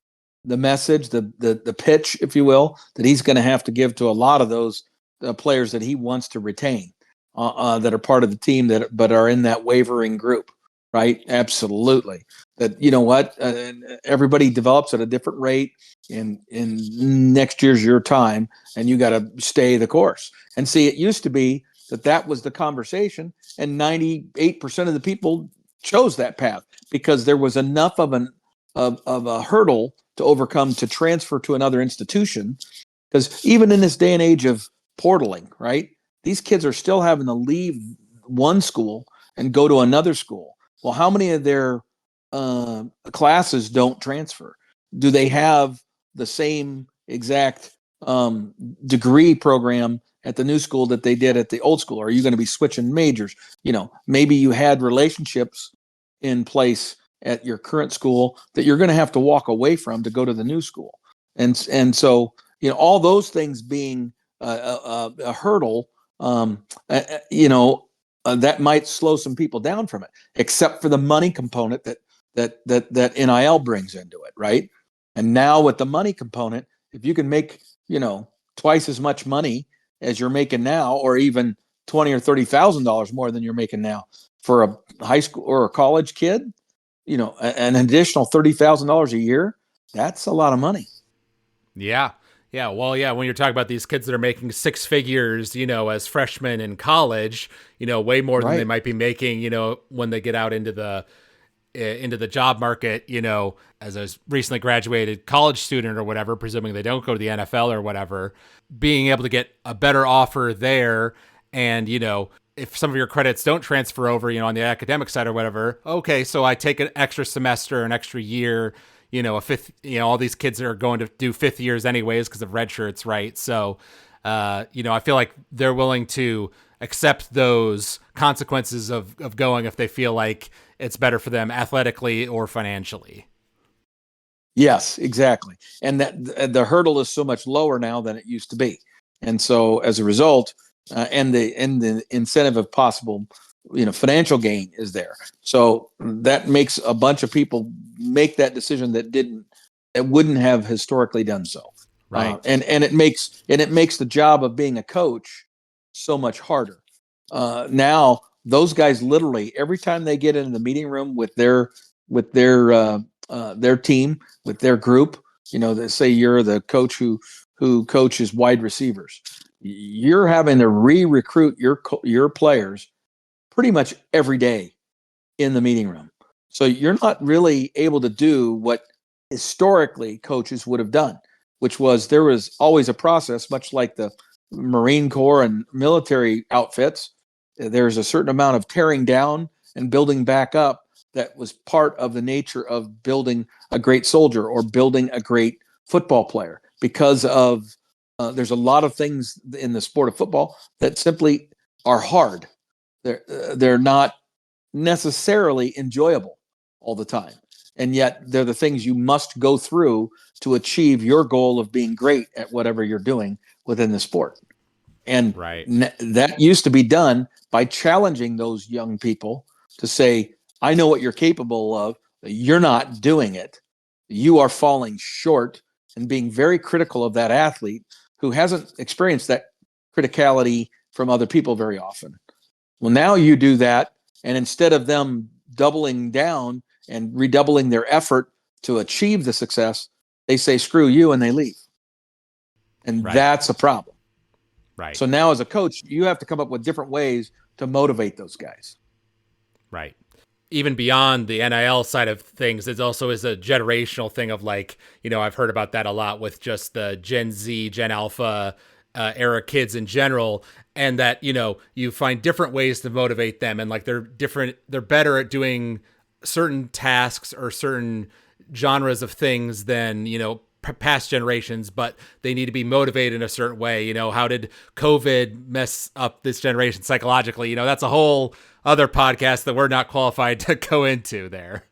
message, the pitch, if you will, that he's going to have to give to a lot of those players that he wants to retain, that are part of the team but are in that wavering group, right? Absolutely. That what everybody develops at a different rate. In next year's your time, and you got to stay the course. And see, it used to be that was the conversation, and 98% of the people chose that path because there was enough of a hurdle to overcome to transfer to another institution. Because even in this day and age of portaling, right, these kids are still having to leave one school and go to another school. Well, how many of their classes don't transfer? Do they have the same exact degree program at the new school that they did at the old school? Are you going to be switching majors? Maybe you had relationships in place at your current school that you're going to have to walk away from to go to the new school. And so, all those things being a hurdle, that might slow some people down from it, except for the money component that NIL brings into it, right? And now with the money component, if you can make, twice as much money as you're making now, or even $20,000 or $30,000 more than you're making now for a high school or a college kid, an additional $30,000 a year, that's a lot of money. Yeah. Yeah. Well, yeah. When you're talking about these kids that are making six figures, as freshmen in college, way more than they Right. might be making, when they get out into the job market, as a recently graduated college student or whatever, presuming they don't go to the NFL or whatever, being able to get a better offer there. And, if some of your credits don't transfer over, on the academic side or whatever, okay, so I take an extra semester, an extra year, a fifth, all these kids are going to do fifth years anyways because of red shirts, right? So, I feel like they're willing to accept those consequences of going if they feel like it's better for them athletically or financially. Yes, exactly. And that the hurdle is so much lower now than it used to be. And so as a result, and the incentive of possible, financial gain is there. So that makes a bunch of people make that decision that wouldn't have historically done so. Right. And it makes the job of being a coach so much harder. Now those guys literally every time they get into the meeting room with their team, with their group, they say you're the coach who coaches wide receivers. You're having to re-recruit your players pretty much every day in the meeting room. So you're not really able to do what historically coaches would have done, which was there was always a process, much like the Marine Corps and military outfits. There's a certain amount of tearing down and building back up that was part of the nature of building a great soldier or building a great football player, because of there's a lot of things in the sport of football that simply are hard. They're not necessarily enjoyable all the time, and yet they're the things you must go through to achieve your goal of being great at whatever you're doing within the sport. And Right. that used to be done by challenging those young people to say, I know what you're capable of. You're not doing it. You are falling short, and being very critical of that athlete who hasn't experienced that criticality from other people very often. Well, now you do that. And instead of them doubling down and redoubling their effort to achieve the success, they say, screw you, and they leave. And Right. that's a problem. Right. So now as a coach, you have to come up with different ways to motivate those guys. Right. Even beyond the NIL side of things, it also is a generational thing of like, I've heard about that a lot with just the Gen Z, Gen Alpha era kids in general. And that, you find different ways to motivate them. And like they're better at doing certain tasks or certain genres of things than, past generations, but they need to be motivated in a certain way. How did COVID mess up this generation psychologically? That's a whole other podcast that we're not qualified to go into there.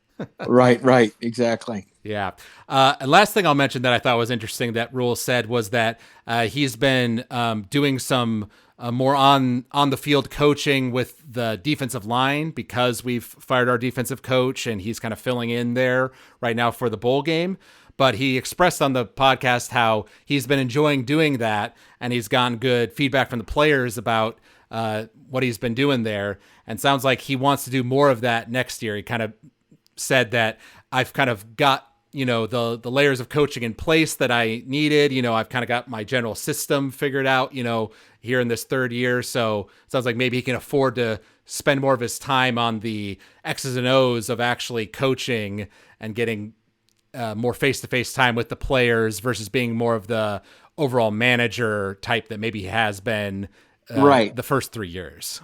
Right, exactly. Yeah. And last thing I'll mention that I thought was interesting that Rule said was that he's been doing some more on the field coaching with the defensive line because we've fired our defensive coach and he's kind of filling in there right now for the bowl game. But he expressed on the podcast how he's been enjoying doing that and he's gotten good feedback from the players about what he's been doing there. And sounds like he wants to do more of that next year. He kind of said that I've kind of got, the layers of coaching in place that I needed. I've kind of got my general system figured out, here in this third year. So it sounds like maybe he can afford to spend more of his time on the X's and O's of actually coaching and getting more face-to-face time with the players versus being more of the overall manager type that maybe he has been right. the first 3 years.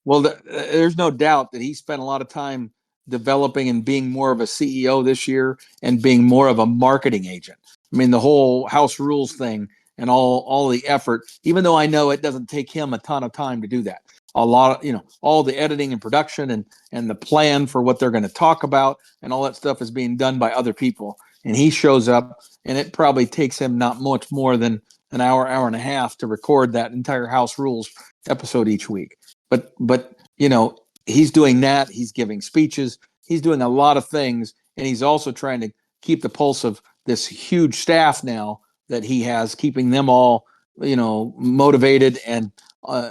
Well, there's no doubt that he spent a lot of time developing and being more of a CEO this year and being more of a marketing agent. I mean, the whole house rules thing and all the effort, even though I know it doesn't take him a ton of time to do that. A lot of, all the editing and production and the plan for what they're going to talk about and all that stuff is being done by other people. And he shows up and it probably takes him not much more than an hour and a half to record that entire house rules episode each week. But he's doing that. He's giving speeches. He's doing a lot of things. And he's also trying to keep the pulse of this huge staff now that he has, keeping them all, motivated and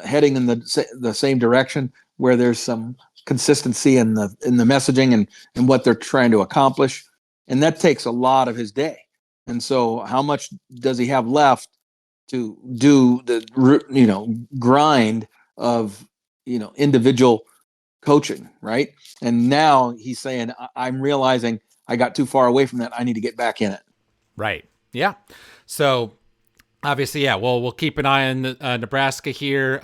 heading in the same direction where there's some consistency in the messaging and what they're trying to accomplish. And that takes a lot of his day. And so how much does he have left to do the, grind of, individual coaching, right? And now he's saying, I'm realizing I got too far away from that. I need to get back in it. Right. Yeah. So obviously, yeah, well, we'll keep an eye on Nebraska here.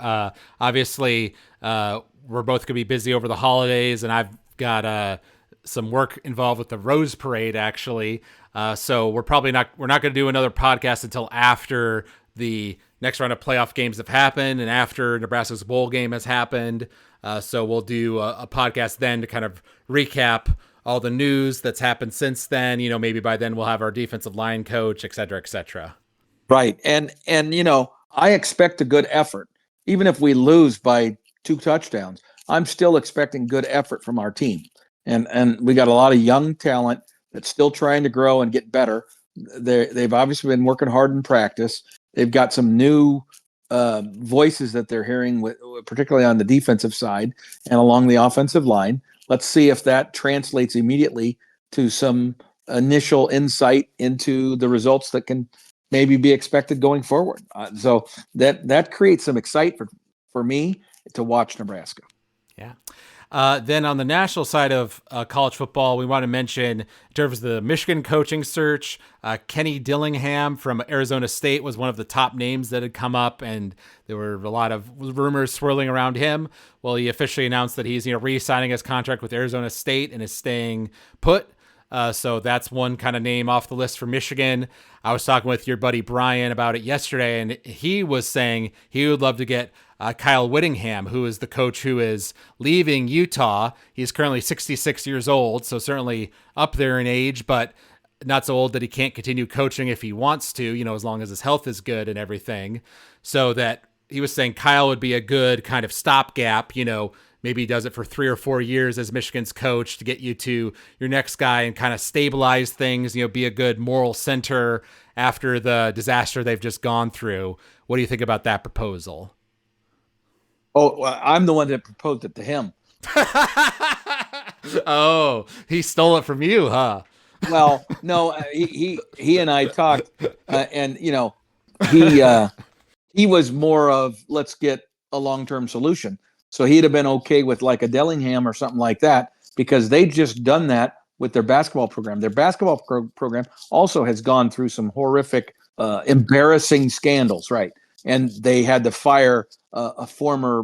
Obviously, we're both going to be busy over the holidays, and I've got some work involved with the Rose Parade, actually. So we're not going to do another podcast until after the next round of playoff games have happened and after Nebraska's bowl game has happened. So we'll do a podcast then to kind of recap all the news that's happened since then. Maybe by then we'll have our defensive line coach, et cetera, et cetera. Right. And I expect a good effort. Even if we lose by 2 touchdowns, I'm still expecting good effort from our team. And we got a lot of young talent that's still trying to grow and get better. They've obviously been working hard in practice. They've got some new voices that they're hearing, particularly on the defensive side and along the offensive line. Let's see if that translates immediately to some initial insight into the results that can maybe be expected going forward. So that creates some excitement for me to watch Nebraska. Yeah. Then on the national side of college football, we want to mention in terms of the Michigan coaching search, Kenny Dillingham from Arizona State was one of the top names that had come up, and there were a lot of rumors swirling around him. Well, he officially announced that he's re-signing his contract with Arizona State and is staying put. So that's one kind of name off the list for Michigan. I was talking with your buddy Brian about it yesterday, and he was saying he would love to get Kyle Whittingham, who is the coach who is leaving Utah. He's currently 66 years old, so certainly up there in age, but not so old that he can't continue coaching if he wants to, as long as his health is good and everything. So that he was saying Kyle would be a good kind of stopgap, maybe he does it for 3 or 4 years as Michigan's coach to get you to your next guy and kind of stabilize things, be a good moral center after the disaster they've just gone through. What do you think about that proposal? Oh, well, I'm the one that proposed it to him. Oh, he stole it from you, huh? Well, no, he and I talked, and he He was more of, let's get a long-term solution. So he'd have been okay with like a Dillingham or something like that, because they'd just done that with their basketball program. Their basketball program also has gone through some horrific, embarrassing scandals, right? And they had to fire a former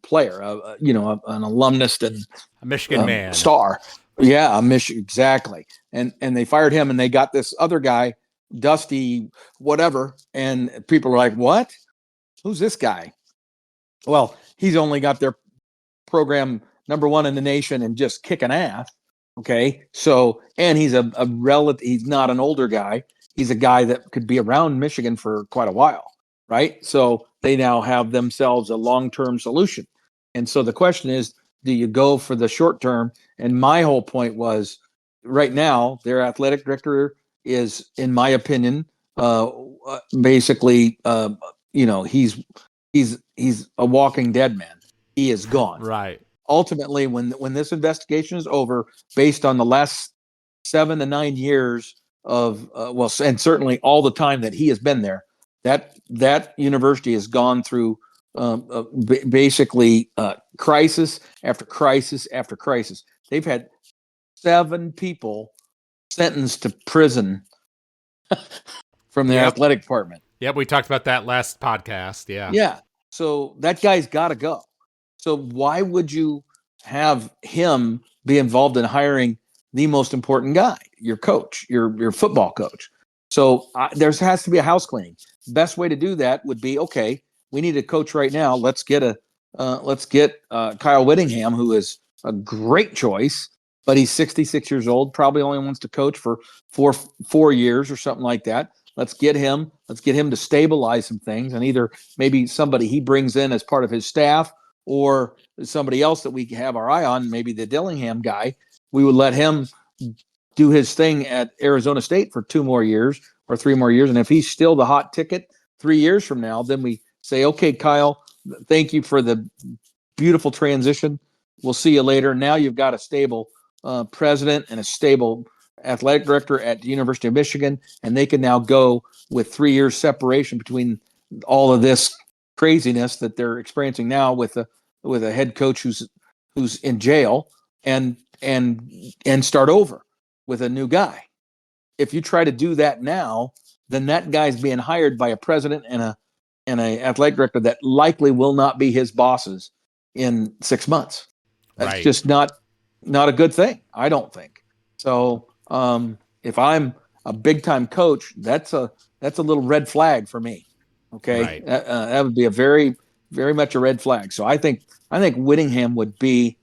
player, an alumnus and A Michigan man. star. Yeah, Michigan, exactly. And they fired him, and they got this other guy, Dusty, whatever. And people are like, "What? Who's this guy?" Well, he's only got their program number one in the nation and just kicking ass. Okay, so and he's a relative. He's not an older guy. He's a guy that could be around Michigan for quite a while, right? So they now have themselves a long-term solution. And so the question is, do you go for the short term? And my whole point was, right now their athletic director is, in my opinion, basically, he's a walking dead man. He is gone. Right. Ultimately, when this investigation is over, based on the last 7 to 9 years of and certainly all the time that he has been there, that university has gone through basically crisis after crisis after crisis. They've had 7 people sentenced to prison from their athletic department. Yep, we talked about that last podcast. Yeah. Yeah. So that guy's got to go. So why would you have him be involved in hiring the most important guy, your coach, your football coach? So there has to be a house cleaning. Best way to do that would be, okay, we need a coach right now. Let's get Kyle Whittingham, who is a great choice, but he's 66 years old, probably only wants to coach for 4 years or something like that. Let's get him to stabilize some things, and either maybe somebody he brings in as part of his staff, or somebody else that we have our eye on, maybe the Dillingham guy. We would let him do his thing at Arizona State for 2 more years or 3 more years. And if he's still the hot ticket 3 years from now, then we say, okay, Kyle, thank you for the beautiful transition. We'll see you later. Now you've got a stable president and a stable athletic director at the University of Michigan, and they can now go with 3 years separation between all of this craziness that they're experiencing now with a head coach who's in jail, and start over with a new guy. If you try to do that now, then that guy's being hired by a president and a athletic director that likely will not be his bosses in 6 months. That's just not a good thing, I don't think. So if I'm a big time coach, that's a little red flag for me. Okay, right. That would be a very, very much a red flag. So I think Whittingham would be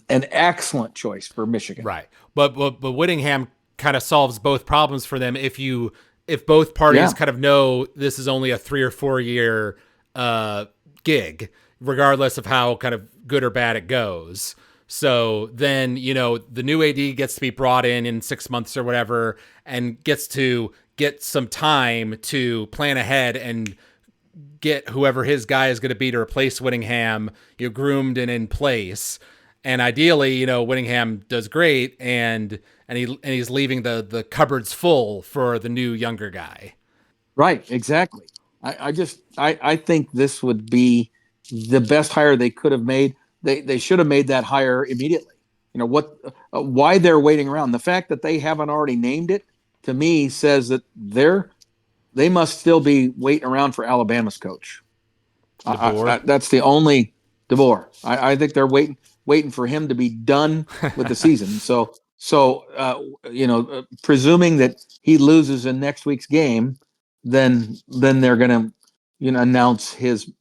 an excellent choice for Michigan. Right, but Whittingham kind of solves both problems for them if both parties kind of know this is only a 3 or 4 year gig, regardless of how kind of good or bad it goes. So then, the new AD gets to be brought in 6 months or whatever, and gets to get some time to plan ahead and get whoever his guy is going to be to replace Whittingham, groomed and in place. And ideally, Whittingham does great, and he's leaving the cupboards full for the new younger guy. Right, exactly. I think this would be the best hire they could have made. They should have made that hire immediately. Why they're waiting around? The fact that they haven't already named it, to me, says that they must still be waiting around for Alabama's coach. That's the only DeBoer. I think they're waiting for him to be done with the season. So presuming that he loses in next week's game, then they're going to announce his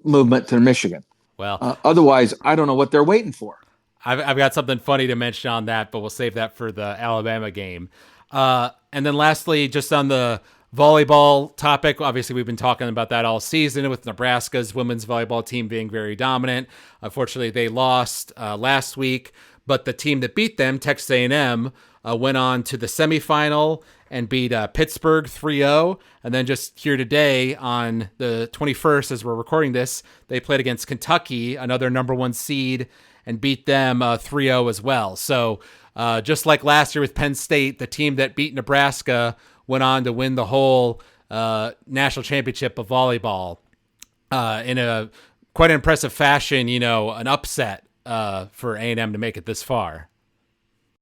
movement to Michigan. Well, otherwise, I don't know what they're waiting for. I've got something funny to mention on that, but we'll save that for the Alabama game. And then lastly, just on the volleyball topic, obviously we've been talking about that all season with Nebraska's women's volleyball team being very dominant. Unfortunately, they lost last week, but the team that beat them, Texas A&M, went on to the semifinal and beat Pittsburgh 3-0. And then just here today on the 21st, as we're recording this, they played against Kentucky, another number 1 seed, and beat them 3-0 as well. So just like last year with Penn State, the team that beat Nebraska went on to win the whole national championship of volleyball in a quite an impressive fashion, an upset for A&M to make it this far.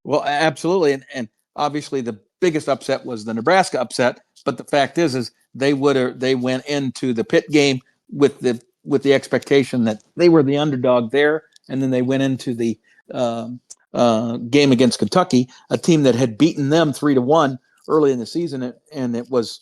Well, absolutely. And obviously the biggest upset was the Nebraska upset. But the fact is they went into the Pitt game with the expectation that they were the underdog there. And then they went into the game against Kentucky, a team that had beaten them 3-1 early in the season. And it was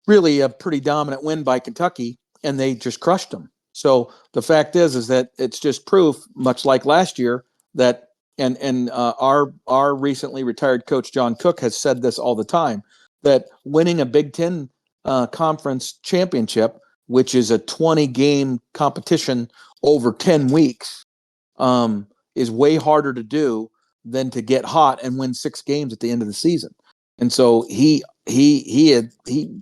really a pretty dominant win by Kentucky, and they just crushed them. So the fact is that it's just proof, much like last year, that and our recently retired coach John Cook has said this all the time, that winning a Big Ten conference championship, which is a 20-game competition over 10 weeks, is way harder to do than to get hot and win 6 games at the end of the season. And so he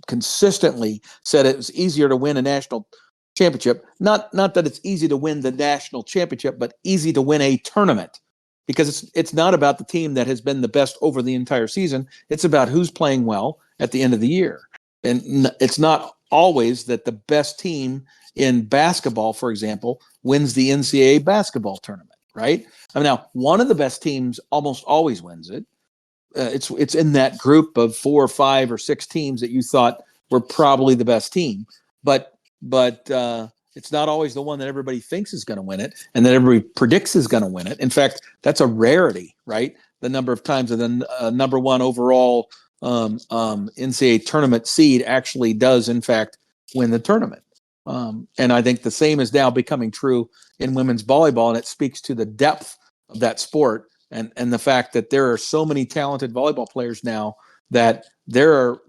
consistently said it was easier to win a national championship. Not that it's easy to win the national championship, but easy to win a tournament, because it's not about the team that has been the best over the entire season. It's about who's playing well at the end of the year. And it's not always that the best team in basketball, for example, wins the NCAA basketball tournament, right? I mean, now one of the best teams almost always wins it. It's in that group of 4 or 5 or 6 teams that you thought were probably the best team, but it's not always the one that everybody thinks is going to win it and that everybody predicts is going to win it. In fact, that's a rarity, right? The number of times that the number 1 overall NCAA tournament seed actually does, in fact, win the tournament. And I think the same is now becoming true in women's volleyball, and it speaks to the depth of that sport and the fact that there are so many talented volleyball players now that there are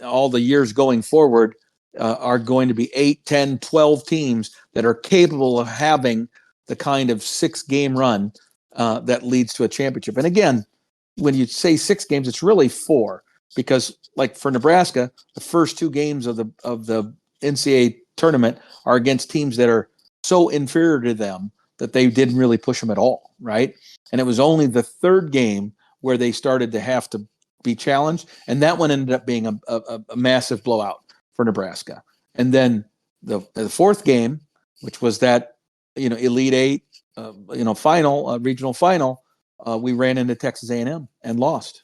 all the years going forward are going to be 8, 10, 12 teams that are capable of having the kind of 6-game run that leads to a championship. And again, when you say 6 games, it's really 4, because like for Nebraska, the first 2 games of the NCAA tournament are against teams that are so inferior to them that they didn't really push them at all, right? And it was only the 3rd game where they started to have to be challenged, and that one ended up being a massive blowout for Nebraska. And then the 4th game, which was that Elite 8 final, regional final, we ran into Texas A&M and lost.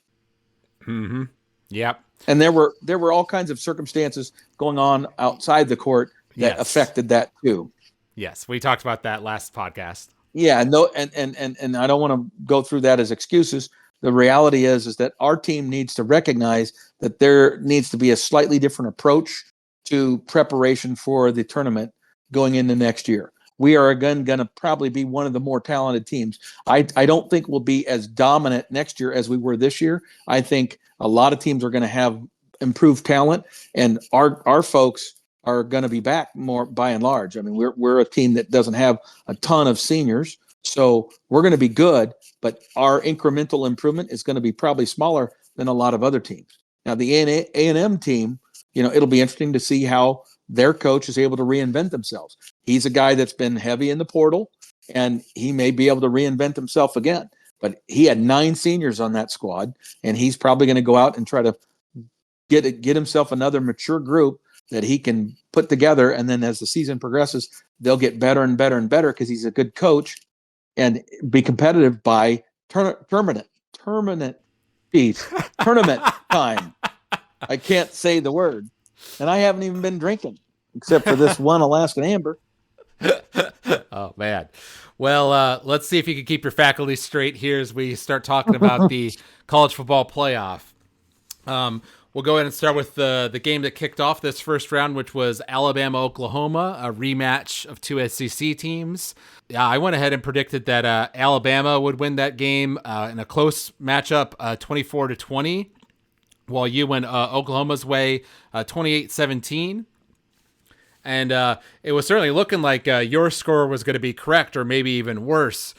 Mm-hmm. Yep. And there were all kinds of circumstances going on outside the court that affected that too. Yes, we talked about that last podcast. Yeah, no, and I don't want to go through that as excuses. The reality is that our team needs to recognize that there needs to be a slightly different approach to preparation for the tournament going into next year. We are again going to probably be one of the more talented teams. I don't think we'll be as dominant next year as we were this year. I think a lot of teams are going to have improved talent, and our folks are going to be back more by and large. I mean, we're a team that doesn't have a ton of seniors, so we're going to be good, but our incremental improvement is going to be probably smaller than a lot of other teams. Now, the A&M team, it'll be interesting to see how their coach is able to reinvent themselves. He's a guy that's been heavy in the portal, and he may be able to reinvent himself again. But he had 9 seniors on that squad, and he's probably going to go out and try to get himself another mature group that he can put together. And then as the season progresses, they'll get better and better and better because he's a good coach and be competitive by tournament time. I can't say the word. And I haven't even been drinking except for this one Alaskan Amber. Oh, man. Well, let's see if you can keep your faculty straight here as we start talking about the college football playoff. We'll go ahead and start with the game that kicked off this first round, which was Alabama-Oklahoma, a rematch of 2 SEC teams. I went ahead and predicted that Alabama would win that game in a close matchup, 24-20, while you went Oklahoma's way, 28-17. And it was certainly looking like your score was going to be correct, or maybe even worse,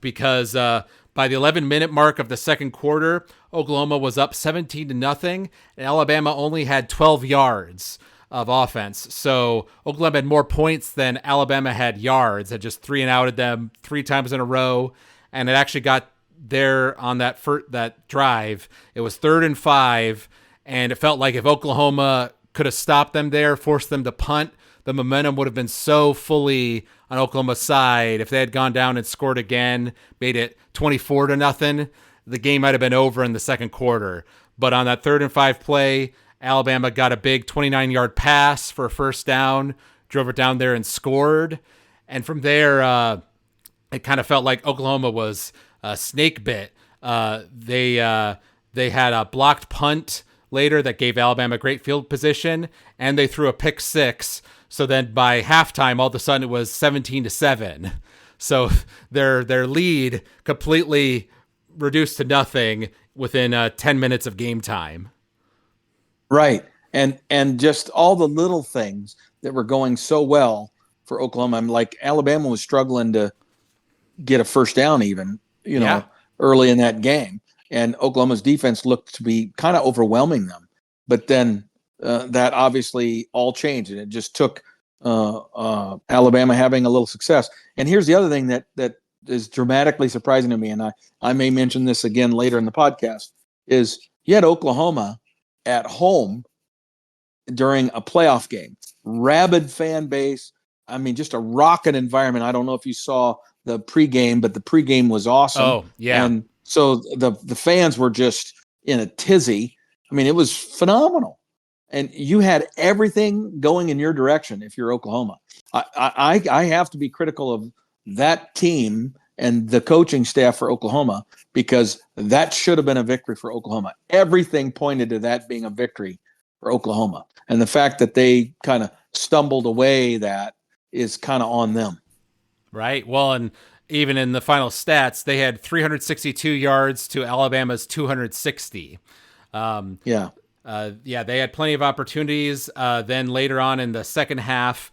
because by the 11-minute mark of the second quarter, Oklahoma was up 17-0, and Alabama only had 12 yards of offense. So Oklahoma had more points than Alabama had yards, had just 3-and-outed them 3 times in a row, and it actually got there on that drive. It was 3rd and 5, And it felt like if Oklahoma could have stopped them there, forced them to punt, the momentum would have been so fully on Oklahoma's side. If they had gone down and scored again, made it 24-0, the game might have been over in the second quarter. But on that 3rd and 5 play, Alabama got a big 29-yard pass for a first down, drove it down there and scored. And from there, it kind of felt like Oklahoma was snake bit. They had a blocked punt later that gave Alabama great field position, and they threw a pick six. So then by halftime, all of a sudden it was 17-7. So their lead completely reduced to nothing within 10 minutes of game time. Right. And just all the little things that were going so well for Oklahoma. I'm like, Alabama was struggling to get a first down even, early in that game. And Oklahoma's defense looked to be kind of overwhelming them. But then that obviously all changed, and it just took Alabama having a little success. And here's the other thing that is dramatically surprising to me, and I may mention this again later in the podcast, is you had Oklahoma at home during a playoff game. Rabid fan base. I mean, just a rocking environment. I don't know if you saw the pregame, but the pregame was awesome. Oh, yeah. And so the fans were just in a tizzy. I mean, it was phenomenal. And you had everything going in your direction if you're Oklahoma. I have to be critical of that team and the coaching staff for Oklahoma, because that should have been a victory for Oklahoma. Everything pointed to that being a victory for Oklahoma. And the fact that they kind of stumbled away, that is kind of on them. Right. Well, and even in the final stats, they had 362 yards to Alabama's 260. Yeah, they had plenty of opportunities. Then later on in the second half,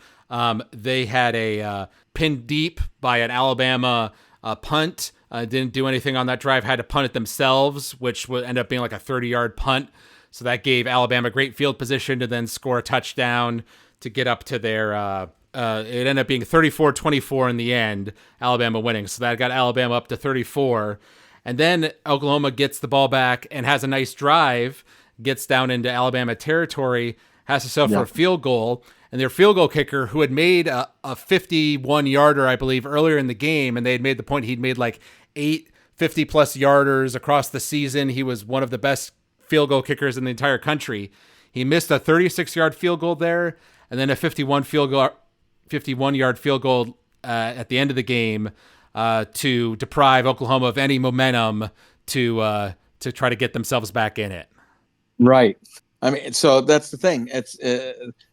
they had a pin deep by an Alabama punt. Didn't do anything on that drive, had to punt it themselves, which would end up being like a 30-yard punt. So that gave Alabama great field position to then score a touchdown to get up to their it ended up being 34-24 in the end, Alabama winning. So that got Alabama up to 34. And then Oklahoma gets the ball back and has a nice drive, gets down into Alabama territory, has to settle for a field goal. And their field goal kicker, who had made a 51-yarder, I believe, earlier in the game, and they had made the point he'd made like 8 50-plus yarders across the season. He was one of the best field goal kickers in the entire country. He missed a 36-yard field goal there, and then a 51-yard field goal at the end of the game to deprive Oklahoma of any momentum to try to get themselves back in it. Right. I mean, so that's the thing. It's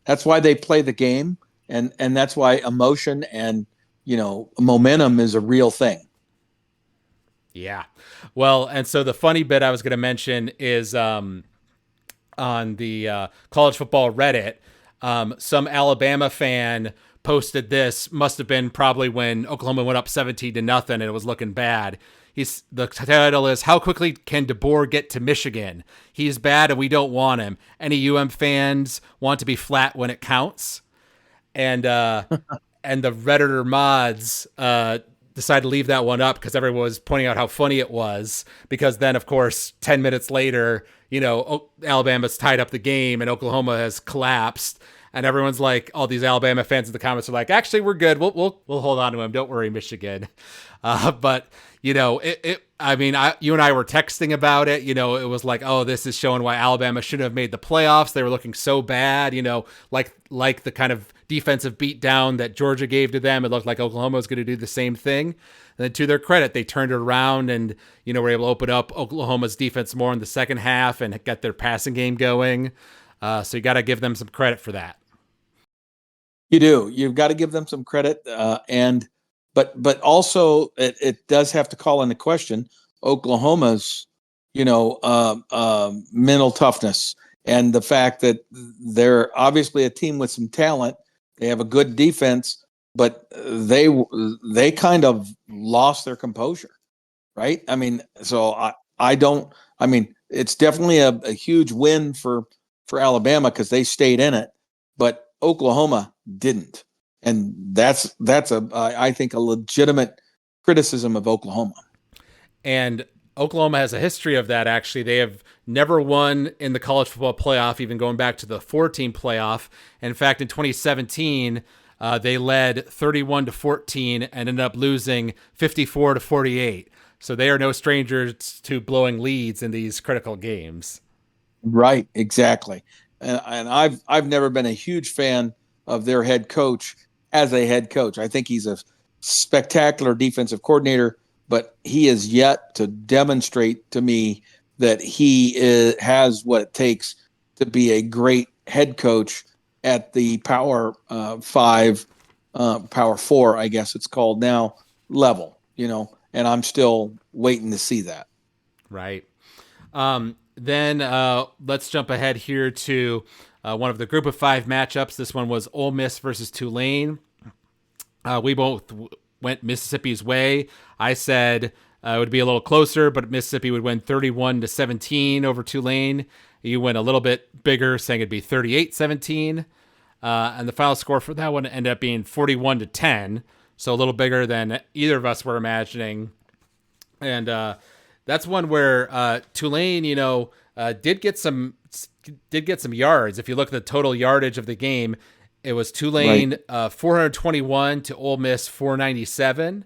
that's why they play the game, and that's why emotion and momentum is a real thing. Yeah. Well, and so the funny bit I was going to mention is on the college football Reddit, some Alabama fan posted this. Must have been probably when Oklahoma went up 17-0 and it was looking bad. The title is, "How quickly can DeBoer get to Michigan? He's bad and we don't want him. Any UM fans want to be flat when it counts?" And and the Redditor mods decided to leave that one up because everyone was pointing out how funny it was. Because then, of course, 10 minutes later, Alabama's tied up the game and Oklahoma has collapsed. And everyone's like, all these Alabama fans in the comments are like, "Actually, we're good. We'll hold on to him. Don't worry, Michigan." But you and I were texting about it. It was like, oh, this is showing why Alabama shouldn't have made the playoffs. They were looking so bad. Like the kind of defensive beatdown that Georgia gave to them. It looked like Oklahoma was going to do the same thing. And then to their credit, they turned it around and were able to open up Oklahoma's defense more in the second half and get their passing game going. So you got to give them some credit for that. You do. You've got to give them some credit, but also it does have to call into question Oklahoma's mental toughness, and the fact that they're obviously a team with some talent. They have a good defense, but they kind of lost their composure, right? I mean, so I mean, it's definitely a huge win for Alabama because they stayed in it, but Oklahoma didn't. And that's I think a legitimate criticism of Oklahoma. And Oklahoma has a history of that, actually. They have never won in the college football playoff, even going back to the 4-team playoff. In fact, in 2017, they led 31-14 and ended up losing 54-48. So they are no strangers to blowing leads in these critical games. Right, exactly. And I've never been a huge fan of their head coach as a head coach. I think he's a spectacular defensive coordinator, but he is yet to demonstrate to me that has what it takes to be a great head coach at the Power Five, Power Four, I guess it's called now, level. And I'm still waiting to see that. Right. Then let's jump ahead here to one of the Group of 5 matchups. This one was Ole Miss versus Tulane. We both went Mississippi's way. I said it would be a little closer, but Mississippi would win 31-17 over Tulane. You went a little bit bigger, saying it'd be 38-17. And the final score for that one ended up being 41-10. So a little bigger than either of us were imagining. And that's one where Tulane, did get some yards. If you look at the total yardage of the game, it was Tulane 421 to Ole Miss 497.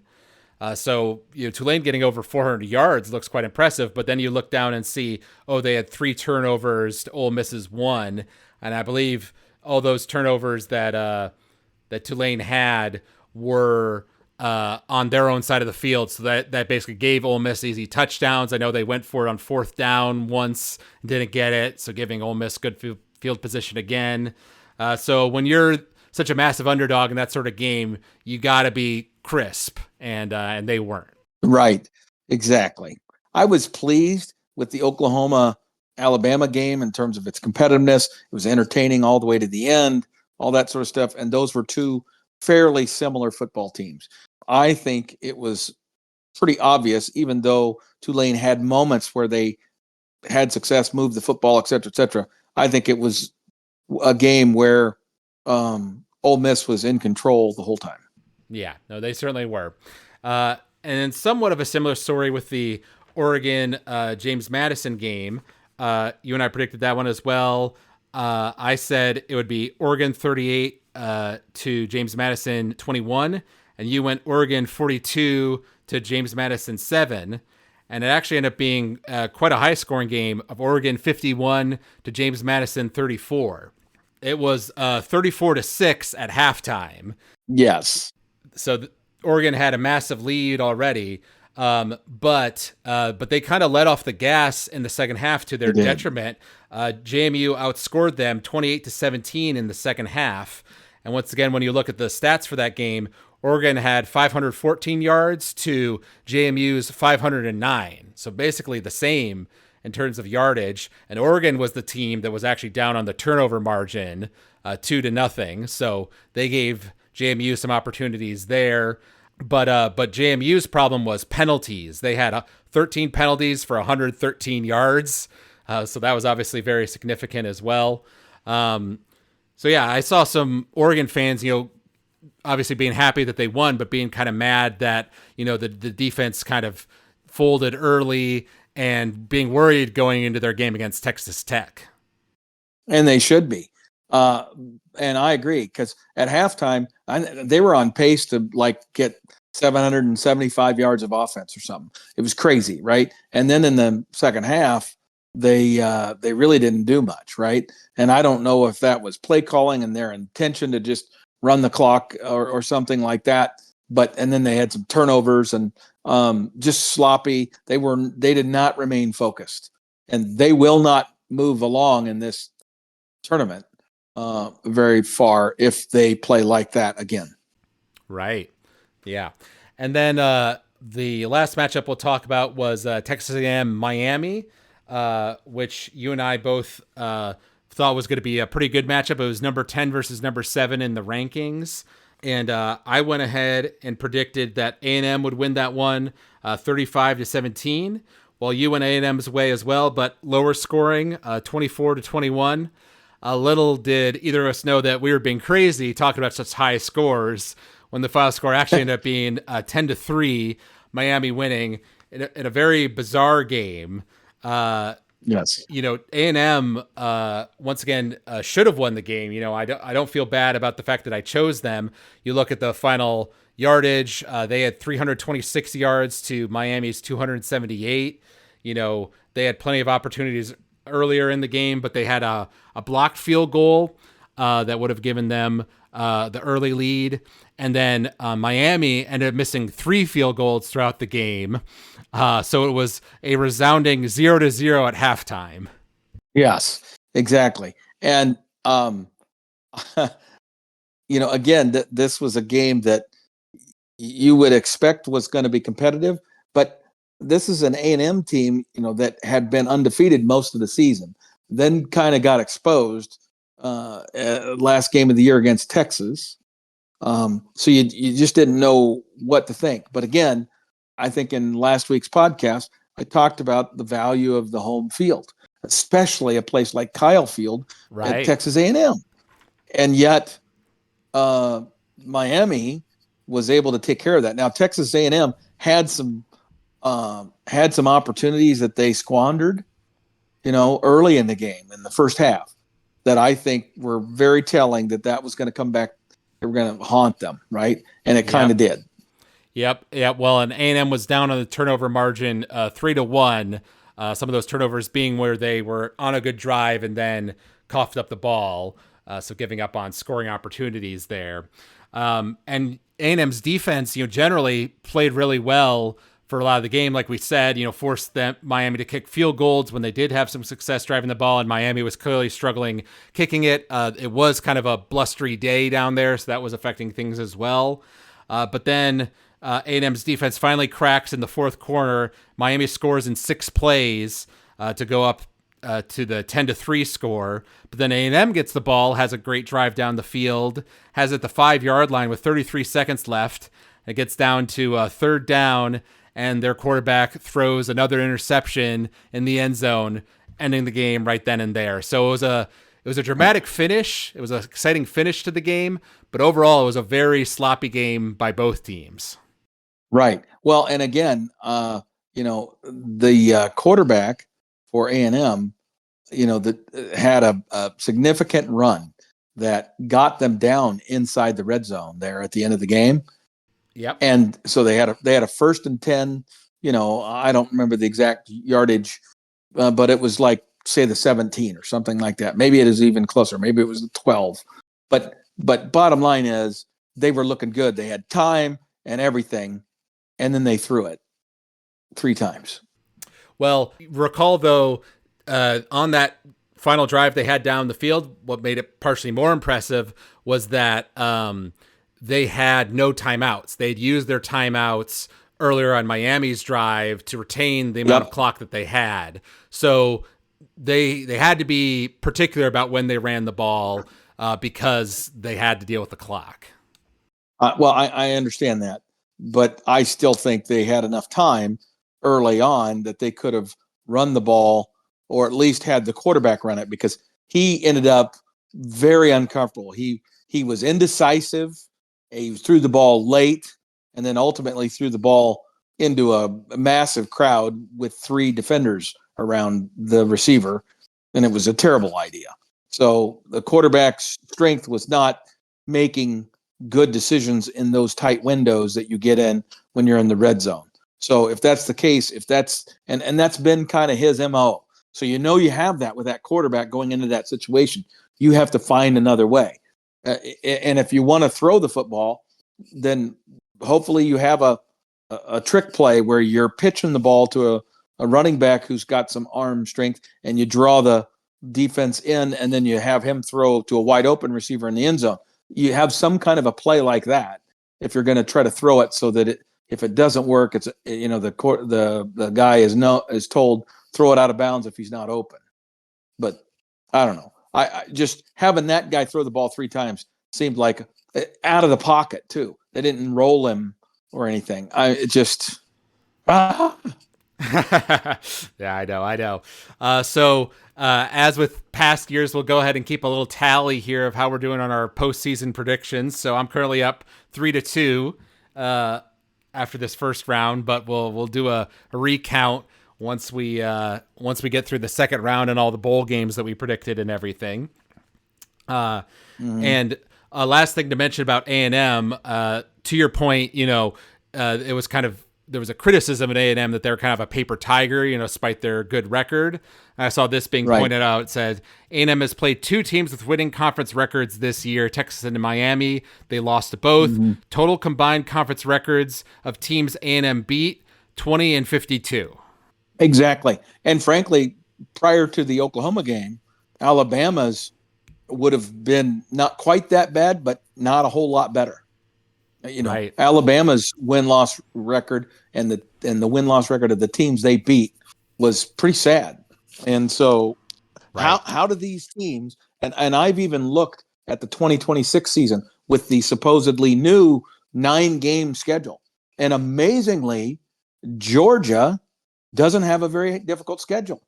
So Tulane getting over 400 yards looks quite impressive. But then you look down and see, they had 3 turnovers to Ole Miss's 1, and I believe all those turnovers that Tulane had were on their own side of the field. So that basically gave Ole Miss easy touchdowns. I know they went for it on 4th down once, didn't get it. So giving Ole Miss good field position again. So when you're such a massive underdog in that sort of game, you got to be crisp, and they weren't. Right, exactly. I was pleased with the Oklahoma-Alabama game in terms of its competitiveness. It was entertaining all the way to the end, all that sort of stuff. And those were 2 fairly similar football teams. I think it was pretty obvious, even though Tulane had moments where they had success, moved the football, et cetera, et cetera. I think it was a game where Ole Miss was in control the whole time. Yeah, no, they certainly were. And somewhat of a similar story with the Oregon James Madison game. You and I predicted that one as well. I said it would be Oregon 38 to James Madison 21, and you went Oregon 42 to James Madison 7. And it actually ended up being quite a high-scoring game of Oregon 51 to James Madison 34. It was 34-6 at halftime. Yes. So Oregon had a massive lead already, but they kind of let off the gas in the second half to their detriment. JMU outscored them 28-17 in the second half. And once again, when you look at the stats for that game, Oregon had 514 yards to JMU's 509. So basically the same in terms of yardage. And Oregon was the team that was actually down on the turnover margin, 2-0. So they gave JMU some opportunities there. But JMU's problem was penalties. They had 13 penalties for 113 yards. So that was obviously very significant as well. So yeah, I saw some Oregon fans, obviously being happy that they won, but being kind of mad that, the defense kind of folded early and being worried going into their game against Texas Tech. And they should be. And I agree, because at halftime, they were on pace to get 775 yards of offense or something. It was crazy, right? And then in the second half, they really didn't do much, right? And I don't know if that was play calling and their intention to just run the clock or something like that. And then they had some turnovers and just sloppy. They did not remain focused, and they will not move along in this tournament very far if they play like that again. Right. Yeah. And then the last matchup we'll talk about was Texas A&M Miami, which you and I both thought was going to be a pretty good matchup. It was number 10 versus number 7 in the rankings. And I went ahead and predicted that A&M would win that one 35-17. While you went A&M's way as well, but lower scoring, 24-21. Little did either of us know that we were being crazy talking about such high scores when the final score actually ended up being 10-3, Miami winning. in a very bizarre game. Yes. A&M once again should have won the game. I don't feel bad about the fact that I chose them. You look at the final yardage; they had 326 yards to Miami's 278. They had plenty of opportunities earlier in the game, but they had a blocked field goal that would have given them the early lead. And then Miami ended up missing 3 field goals throughout the game. So it was a resounding 0-0 at halftime. Yes, exactly. And, again, this was a game that you would expect was going to be competitive, but this is an A&M team, that had been undefeated most of the season, then kind of got exposed last game of the year against Texas. So you just didn't know what to think. But again, I think in last week's podcast, I talked about the value of the home field, especially a place like Kyle Field at Texas A&M. And yet Miami was able to take care of that. Now, Texas A&M had some opportunities that they squandered, early in the game in the first half that I think were very telling that was going to come back. They were going to haunt them, right? And it kind of did. Yep. Well, and A&M was down on the turnover margin 3-1. Some of those turnovers being where they were on a good drive and then coughed up the ball, so giving up on scoring opportunities there. And A&M's defense, generally played really well for a lot of the game. Like we said, forced Miami to kick field goals when they did have some success driving the ball, and Miami was clearly struggling kicking it. It was kind of a blustery day down there, so that was affecting things as well. But then A&M's defense finally cracks in the fourth quarter. Miami scores in 6 plays to go up to the 10-3 score. But then A&M gets the ball, has a great drive down the field, has it at the 5-yard line with 33 seconds left. It gets down to third down, and their quarterback throws another interception in the end zone, ending the game right then and there. So it was a dramatic finish. It was an exciting finish to the game, but overall it was a very sloppy game by both teams. Right. Well, and again, the quarterback for A&M, that had a significant run that got them down inside the red zone there at the end of the game. Yep. And so they had a 1st and 10. I don't remember the exact yardage, but it was like, say, the 17 or something like that. Maybe it is even closer. Maybe it was the 12. But bottom line is they were looking good. They had time and everything, and then they threw it 3 times. Well, recall though, on that final drive they had down the field, what made it partially more impressive was that they had no timeouts. They'd used their timeouts earlier on Miami's drive to retain the amount of clock that they had. So they had to be particular about when they ran the ball because they had to deal with the clock. Well, I understand that, but I still think they had enough time early on that they could have run the ball or at least had the quarterback run it, because he ended up very uncomfortable. He was indecisive. He threw the ball late and then ultimately threw the ball into a massive crowd with 3 defenders around the receiver, and it was a terrible idea. So the quarterback's strength was not making good decisions in those tight windows that you get in when you're in the red zone. So if that's the case, and that's been kind of his MO. So you have that with that quarterback going into that situation. You have to find another way. And if you want to throw the football, then hopefully you have a trick play where you're pitching the ball to a running back who's got some arm strength, and you draw the defense in, and then you have him throw to a wide open receiver in the end zone. You have some kind of a play like that if you're going to try to throw it, so that if it doesn't work, it's the guy is told throw it out of bounds if he's not open. But I don't know. I just having that guy throw the ball 3 times seemed like out of the pocket too. They didn't roll him or anything. Yeah, I know. So as with past years, we'll go ahead and keep a little tally here of how we're doing on our postseason predictions. So I'm currently up 3-2. after this first round, but we'll do a recount once we get through the second round and all the bowl games that we predicted and everything. And last thing to mention about A&M, to your point, it was kind of, there was a criticism at A&M that they're kind of a paper tiger, despite their good record. I saw this being pointed out. It said A&M has played 2 teams with winning conference records this year, Texas and Miami. They lost to both. Total combined conference records of teams A&M beat, 20 and 52. Exactly. And frankly, prior to the Oklahoma game, Alabama's would have been not quite that bad, but not a whole lot better. Alabama's win-loss record and the win-loss record of the teams they beat was pretty sad. And so how do these teams, and I've even looked at the 2026 season with the supposedly new 9-game schedule. And amazingly, Georgia doesn't have a very difficult schedule.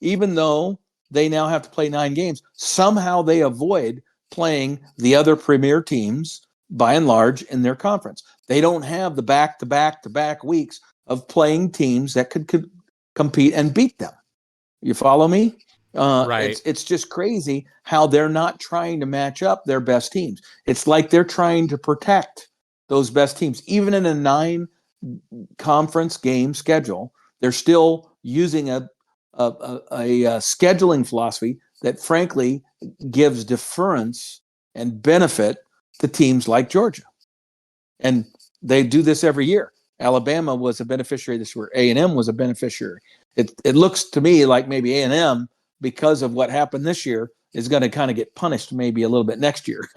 Even though they now have to play 9 games, somehow they avoid playing the other premier teams by and large in their conference. They don't have the back-to-back weeks of playing teams that could compete and beat them. You follow me? It's just crazy how they're not trying to match up their best teams. It's like they're trying to protect those best teams. Even in a 9-conference game schedule, they're still using a scheduling philosophy that frankly gives deference and benefit to teams like Georgia. And they do this every year. Alabama was a beneficiary this year. A&M was a beneficiary. It looks to me like maybe A&M, because of what happened this year, is going to kind of get punished maybe a little bit next year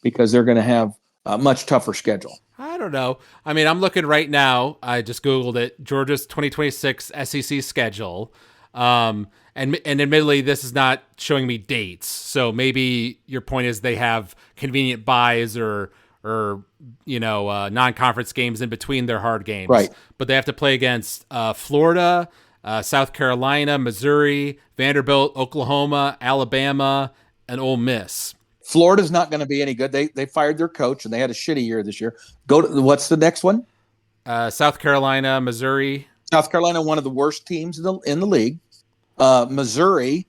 because they're going to have a much tougher schedule. I don't know. I mean, I'm looking right now. I just Googled it. Georgia's 2026 SEC schedule. And admittedly, this is not showing me dates. So maybe your point is they have convenient buys or non-conference games in between their hard games. Right. But they have to play against Florida, South Carolina, Missouri, Vanderbilt, Oklahoma, Alabama, and Ole Miss. Florida's not going to be any good. They fired their coach and they had a shitty year this year. What's the next one? South Carolina, Missouri. South Carolina, one of the worst teams in the league. Missouri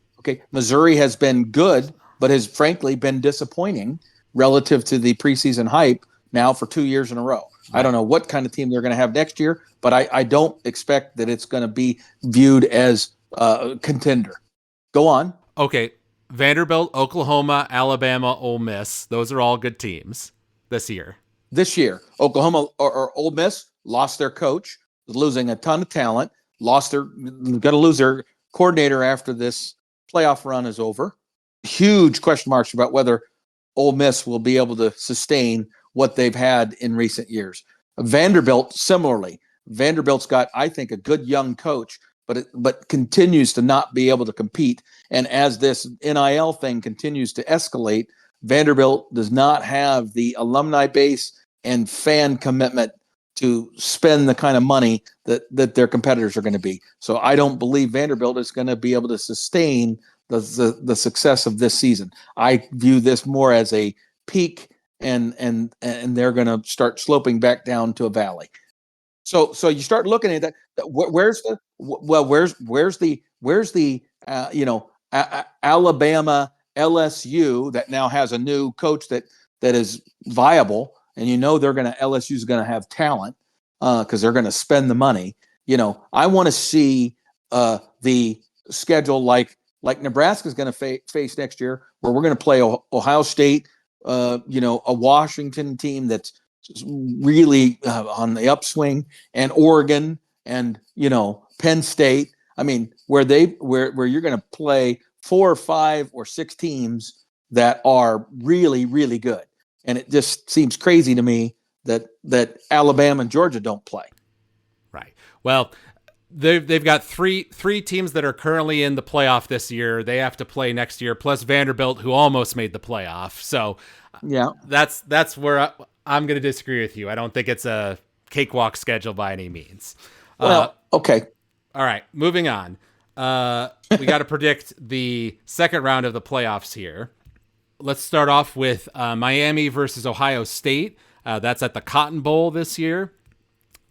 has been good, but has frankly been disappointing relative to the preseason hype now for 2 years in a row. I don't know what kind of team they're going to have next year, but I don't expect that it's going to be viewed as a contender. Go on. Okay. Vanderbilt, Oklahoma, Alabama, Ole Miss. Those are all good teams this year. Oklahoma or Ole Miss lost their coach, losing a ton of talent, going to lose their coordinator after this playoff run is over. Huge question marks about whether Ole Miss will be able to sustain what they've had in recent years. Vanderbilt, similarly. Vanderbilt's got, I think, a good young coach, but continues to not be able to compete. And as this NIL thing continues to escalate, Vanderbilt does not have the alumni base and fan commitment to spend the kind of money that their competitors are going to be. So I don't believe Vanderbilt is going to be able to sustain the success of this season. I view this more as a peak, and they're going to start sloping back down to a valley. So you start looking at that. Where's the Alabama LSU that now has a new coach that is viable, and LSU is going to have talent because they're going to spend the money. I want to see the schedule like Nebraska is going to face next year, where we're going to play Ohio State, a Washington team that's really on the upswing, and Oregon, and Penn State. I mean, where you're going to play 4 or 5 or 6 teams that are really, really good. And it just seems crazy to me that Alabama and Georgia don't play. Right. Well, they've got three teams that are currently in the playoff this year. They have to play next year, plus Vanderbilt, who almost made the playoff. So yeah, that's where I'm going to disagree with you. I don't think it's a cakewalk schedule by any means. Well, okay. All right, moving on. We got to predict the second round of the playoffs here. Let's start off with Miami versus Ohio State. That's at the Cotton Bowl this year.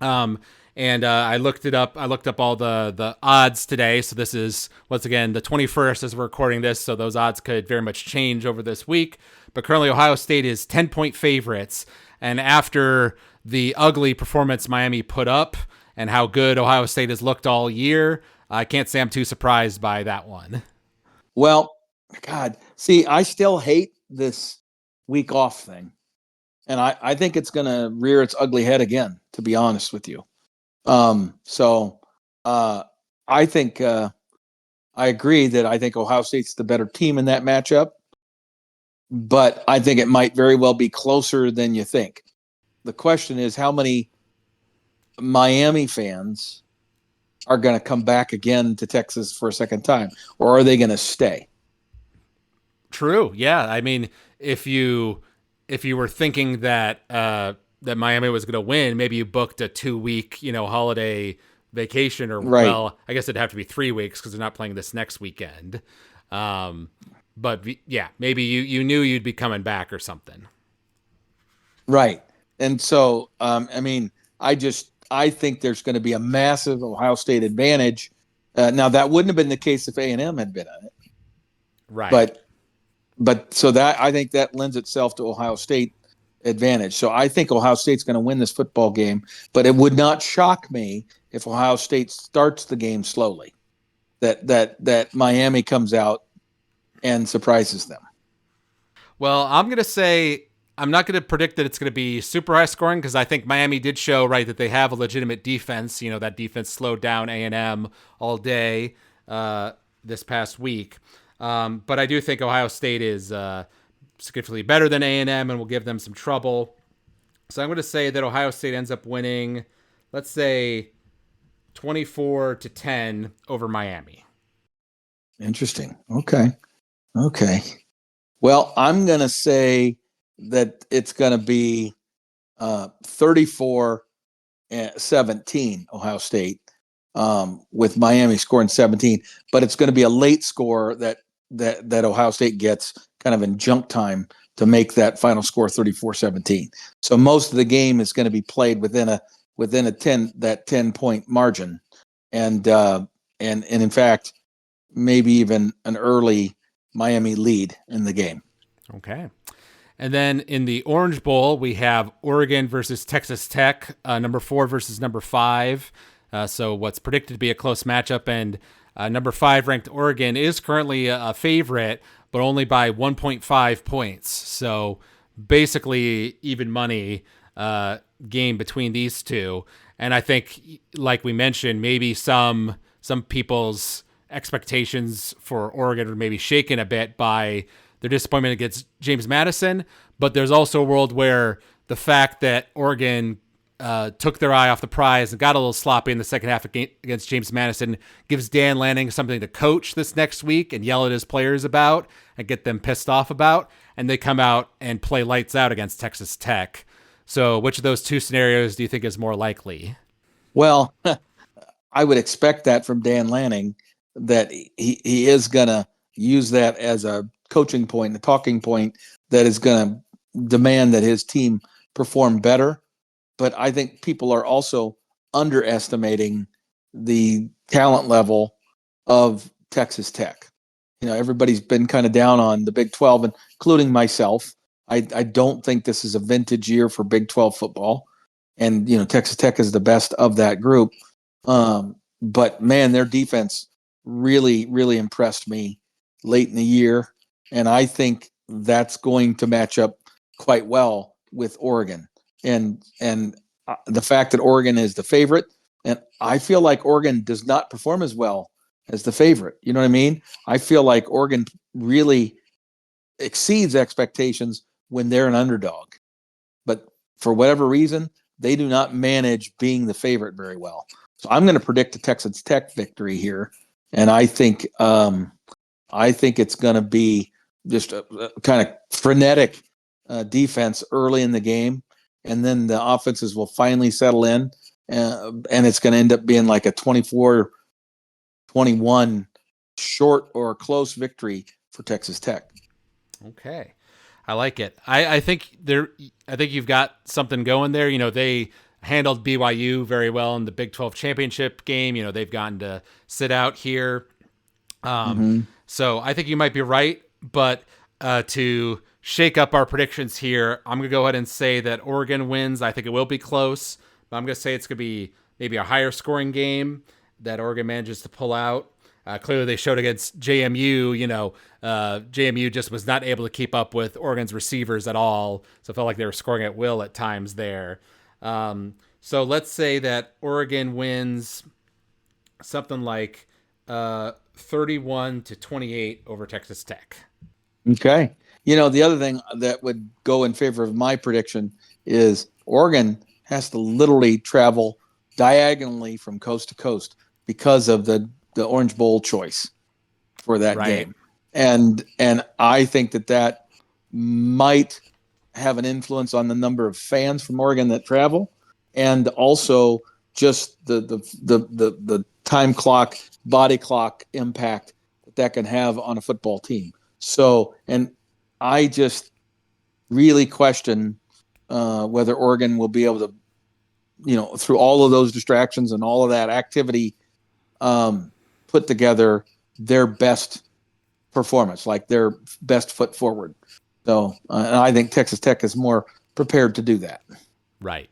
Um, and I looked it up. I looked up all the odds today. So this is once again the 21st as we're recording this. So those odds could very much change over this week. But currently, Ohio State is 10-point favorites. And after the ugly performance Miami put up and how good Ohio State has looked all year, I can't say I'm too surprised by that one. Well, God, see, I still hate this week off thing. And I think it's going to rear its ugly head again, to be honest with you. So I think I agree that I think Ohio State's the better team in that matchup, but I think it might very well be closer than you think. The question is how many Miami fans are going to come back again to Texas for a second time, or are they going to stay? True. Yeah. I mean, if you were thinking that that Miami was going to win, maybe you booked a 2 week holiday vacation, or Right, well, I guess it'd have to be 3 weeks because they're not playing this next weekend. Um, but yeah, maybe you knew you'd be coming back or something. right. And so, I think there's going to be a massive Ohio State advantage. Now, that wouldn't have been the case if A&M had been on it, Right. but so that I think that lends itself to Ohio State advantage. So I think Ohio State's going to win this football game, but it would not shock me if Ohio State starts the game slowly. That Miami comes out and surprises them. Well, I'm gonna say I'm not going to predict that it's going to be super high scoring because I think Miami did show right that they have a legitimate defense. That defense slowed down A&M all day this past week. But I do think Ohio State is significantly better than A&M and will give them some trouble. So I'm going to say that Ohio State ends up winning, let's say 24-10 over Miami. Interesting. Okay. Okay. Well, I'm going to say that it's going to be 34-17 Ohio State, with Miami scoring 17, but it's going to be a late score that Ohio State gets kind of in junk time to make that final score 34-17. So most of the game is going to be played within a 10-point margin, and in fact maybe even an early Miami lead in the game. Okay. And then in the Orange Bowl, we have Oregon versus Texas Tech, number 4 versus number 5. So what's predicted to be a close matchup, and number 5 ranked Oregon is currently a favorite, but only by 1.5 points. So basically even money game between these two. And I think, like we mentioned, maybe some people's expectations for Oregon were maybe shaken a bit by their disappointment against James Madison, but there's also a world where the fact that Oregon took their eye off the prize and got a little sloppy in the second half against James Madison gives Dan Lanning something to coach this next week and yell at his players about and get them pissed off about, and they come out and play lights out against Texas Tech. So which of those two scenarios do you think is more likely? Well, I would expect that from Dan Lanning, that he is going to use that as a coaching point, a talking point that is going to demand that his team perform better. But I think people are also underestimating the talent level of Texas Tech. Everybody's been kind of down on the Big 12, including myself. I don't think this is a vintage year for Big 12 football. And, Texas Tech is the best of that group. But man, their defense really, really impressed me late in the year. And I think that's going to match up quite well with Oregon. And the fact that Oregon is the favorite, and I feel like Oregon does not perform as well as the favorite. You know what I mean? I feel like Oregon really exceeds expectations when they're an underdog. But for whatever reason, they do not manage being the favorite very well. So I'm going to predict a Texas Tech victory here, and I think it's going to be just a kind of frenetic defense early in the game, and then the offenses will finally settle in, and it's going to end up being like a 24-21 short or close victory for Texas Tech. Okay. I like it. I think you've got something going there. They handled BYU very well in the Big 12 championship game. They've gotten to sit out here. So I think you might be right, but to shake up our predictions here, I'm going to go ahead and say that Oregon wins. I think it will be close, but I'm going to say it's going to be maybe a higher scoring game that Oregon manages to pull out. Clearly, they showed against JMU. JMU just was not able to keep up with Oregon's receivers at all, so it felt like they were scoring at will at times there. So let's say that Oregon wins something like 31-28 over Texas Tech. Okay. The other thing that would go in favor of my prediction is Oregon has to literally travel diagonally from coast to coast because of the Orange Bowl choice for that game. And I think that might have an influence on the number of fans from Oregon that travel, and also just the time clock, body clock impact that can have on a football team. So, and I just really question whether Oregon will be able to, through all of those distractions and all of that activity, put together their best performance, like their best foot forward. So, and I think Texas Tech is more prepared to do that. Right.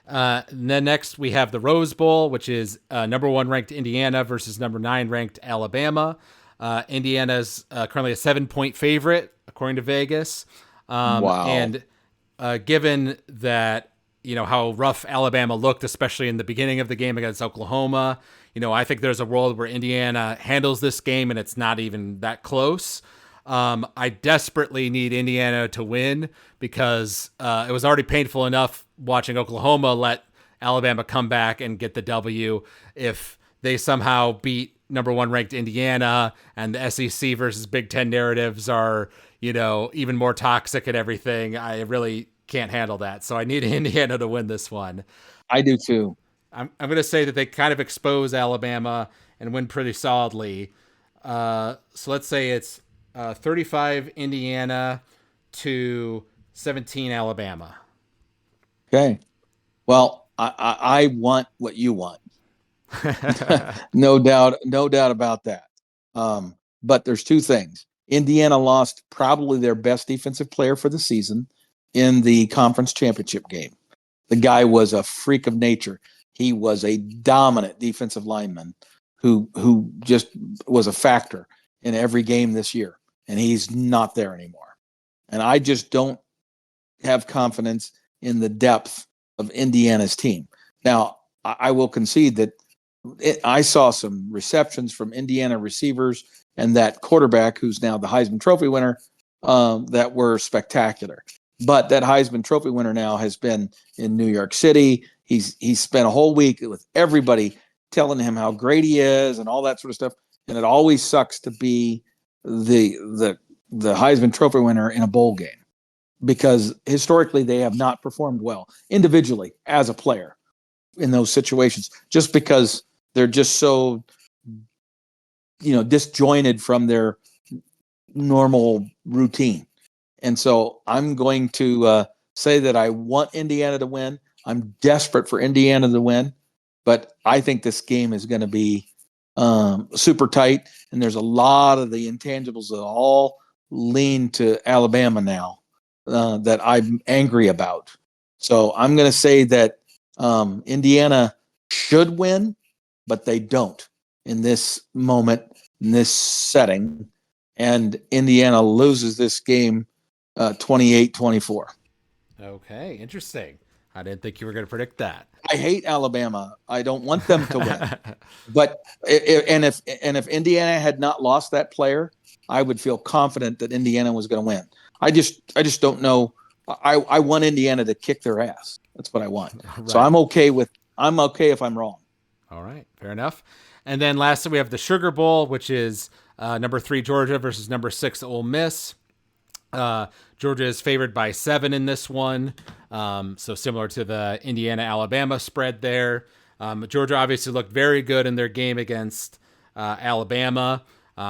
Then next we have the Rose Bowl, which is number 1 ranked Indiana versus number 9 ranked Alabama. Indiana's currently a 7-point favorite, according to Vegas. Wow. And given that, how rough Alabama looked, especially in the beginning of the game against Oklahoma, I think there's a world where Indiana handles this game and it's not even that close. I desperately need Indiana to win because it was already painful enough watching Oklahoma let Alabama come back and get the W. If they somehow beat number 1 ranked Indiana and the SEC versus Big Ten narratives are, even more toxic and everything, I really can't handle that. So I need Indiana to win this one. I do too. I'm going to say that they kind of expose Alabama and win pretty solidly. So let's say it's 35 Indiana to 17 Alabama. Okay. Well, I want what you want. No doubt about that. But there's two things. Indiana lost probably their best defensive player for the season in the conference championship game. The guy was a freak of nature. He was a dominant defensive lineman who just was a factor in every game this year, and he's not there anymore. And I just don't have confidence in the depth of Indiana's team. Now, I will concede that I saw some receptions from Indiana receivers and that quarterback, who's now the Heisman Trophy winner, that were spectacular. But that Heisman Trophy winner now has been in New York City. He's spent a whole week with everybody telling him how great he is and all that sort of stuff. And it always sucks to be the Heisman Trophy winner in a bowl game, because historically they have not performed well individually as a player in those situations, just because they're just so, disjointed from their normal routine. And so I'm going to say that I want Indiana to win. I'm desperate for Indiana to win, but I think this game is going to be super tight. And there's a lot of the intangibles that all lean to Alabama now that I'm angry about. So I'm going to say that Indiana should win, but they don't in this moment, in this setting. And Indiana loses this game 28-24. Okay, interesting. I didn't think you were going to predict that. I hate Alabama. I don't want them to win. But if Indiana had not lost that player, I would feel confident that Indiana was going to win. I just don't know. I want Indiana to kick their ass. That's what I want. Right. So I'm okay if I'm wrong. All right, fair enough. And then lastly, we have the Sugar Bowl, which is number 3 Georgia versus number 6 Ole Miss. Georgia is favored by 7 in this one. So similar to the Indiana-Alabama spread there. Georgia obviously looked very good in their game against Alabama.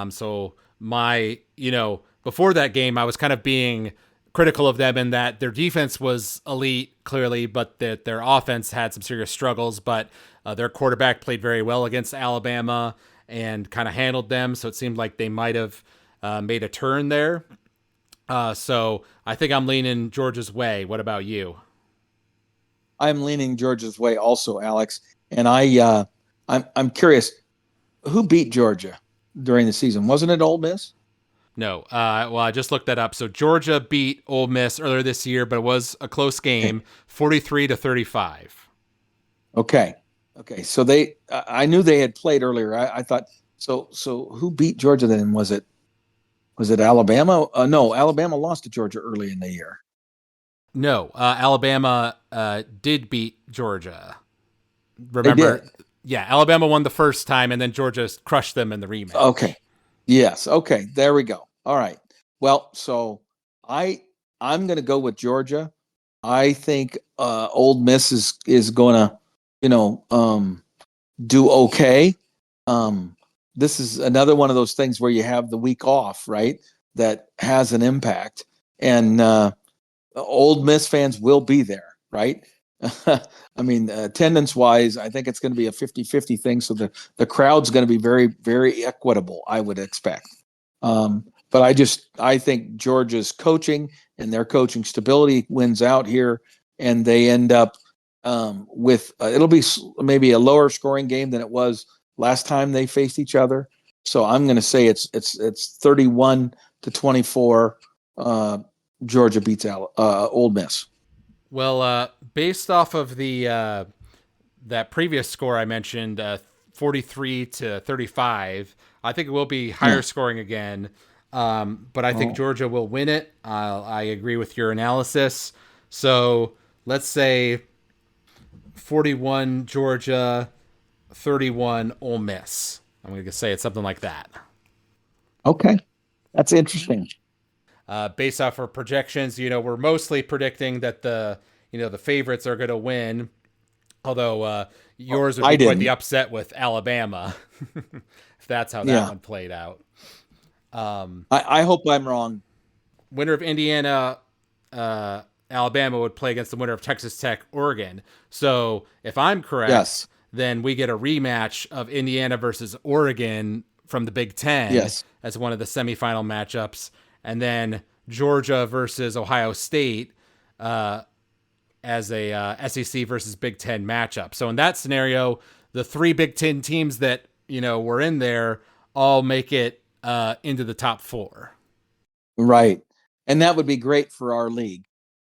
So before that game, I was kind of being critical of them in that their defense was elite, clearly, but that their offense had some serious struggles. But their quarterback played very well against Alabama and kind of handled them. So it seemed like they might have made a turn there. So I think I'm leaning Georgia's way. What about you? I'm leaning Georgia's way also, Alex. And I'm curious, who beat Georgia during the season? Wasn't it Ole Miss? No. Well, I just looked that up. So Georgia beat Ole Miss earlier this year, but it was a close Okay. game, 43-35. Okay. Okay. So I knew they had played earlier. I thought so. So who beat Georgia then? Was it Alabama? No, Alabama lost to Georgia early in the year. No, Alabama did beat Georgia. They did. Remember? Yeah, Alabama won the first time, and then Georgia crushed them in the rematch. Okay. Yes. Okay. There we go. All right. Well, so I I'm going to go with Georgia. I think Old Miss is going to, you know, do okay. Um, this is another one of those things where you have the week off, right? That has an impact, and Old Miss fans will be there, right? I mean, attendance wise, I think it's going to be a 50-50 thing. So the crowd's going to be very, very equitable, I would expect. But I think Georgia's coaching and their coaching stability wins out here, and they end up with it'll be maybe a lower scoring game than it was last time they faced each other. So I'm going to say it's 31-24. Georgia beats Old Miss. Well, based off of the that previous score I mentioned, 43-35, I think it will be higher Yeah. scoring again. But I think Oh, Georgia will win it. I agree with your analysis. So let's say 41 Georgia, 31 Ole Miss. I'm going to say it's something like that. okay. That's interesting. Based off our projections, we're mostly predicting that the favorites are going to win. Although yours would I be quite the didn't. upset with Alabama, if that's how that Yeah. one played out. I hope I'm wrong. Winner of Indiana, Alabama would play against the winner of Texas Tech, Oregon. So if I'm correct, Yes. then we get a rematch of Indiana versus Oregon from the Big Ten Yes. as one of the semifinal matchups, and then Georgia versus Ohio State as a SEC versus Big Ten matchup. So in that scenario, the three Big Ten teams that were in there all make it into the top four. Right. And that would be great for our league.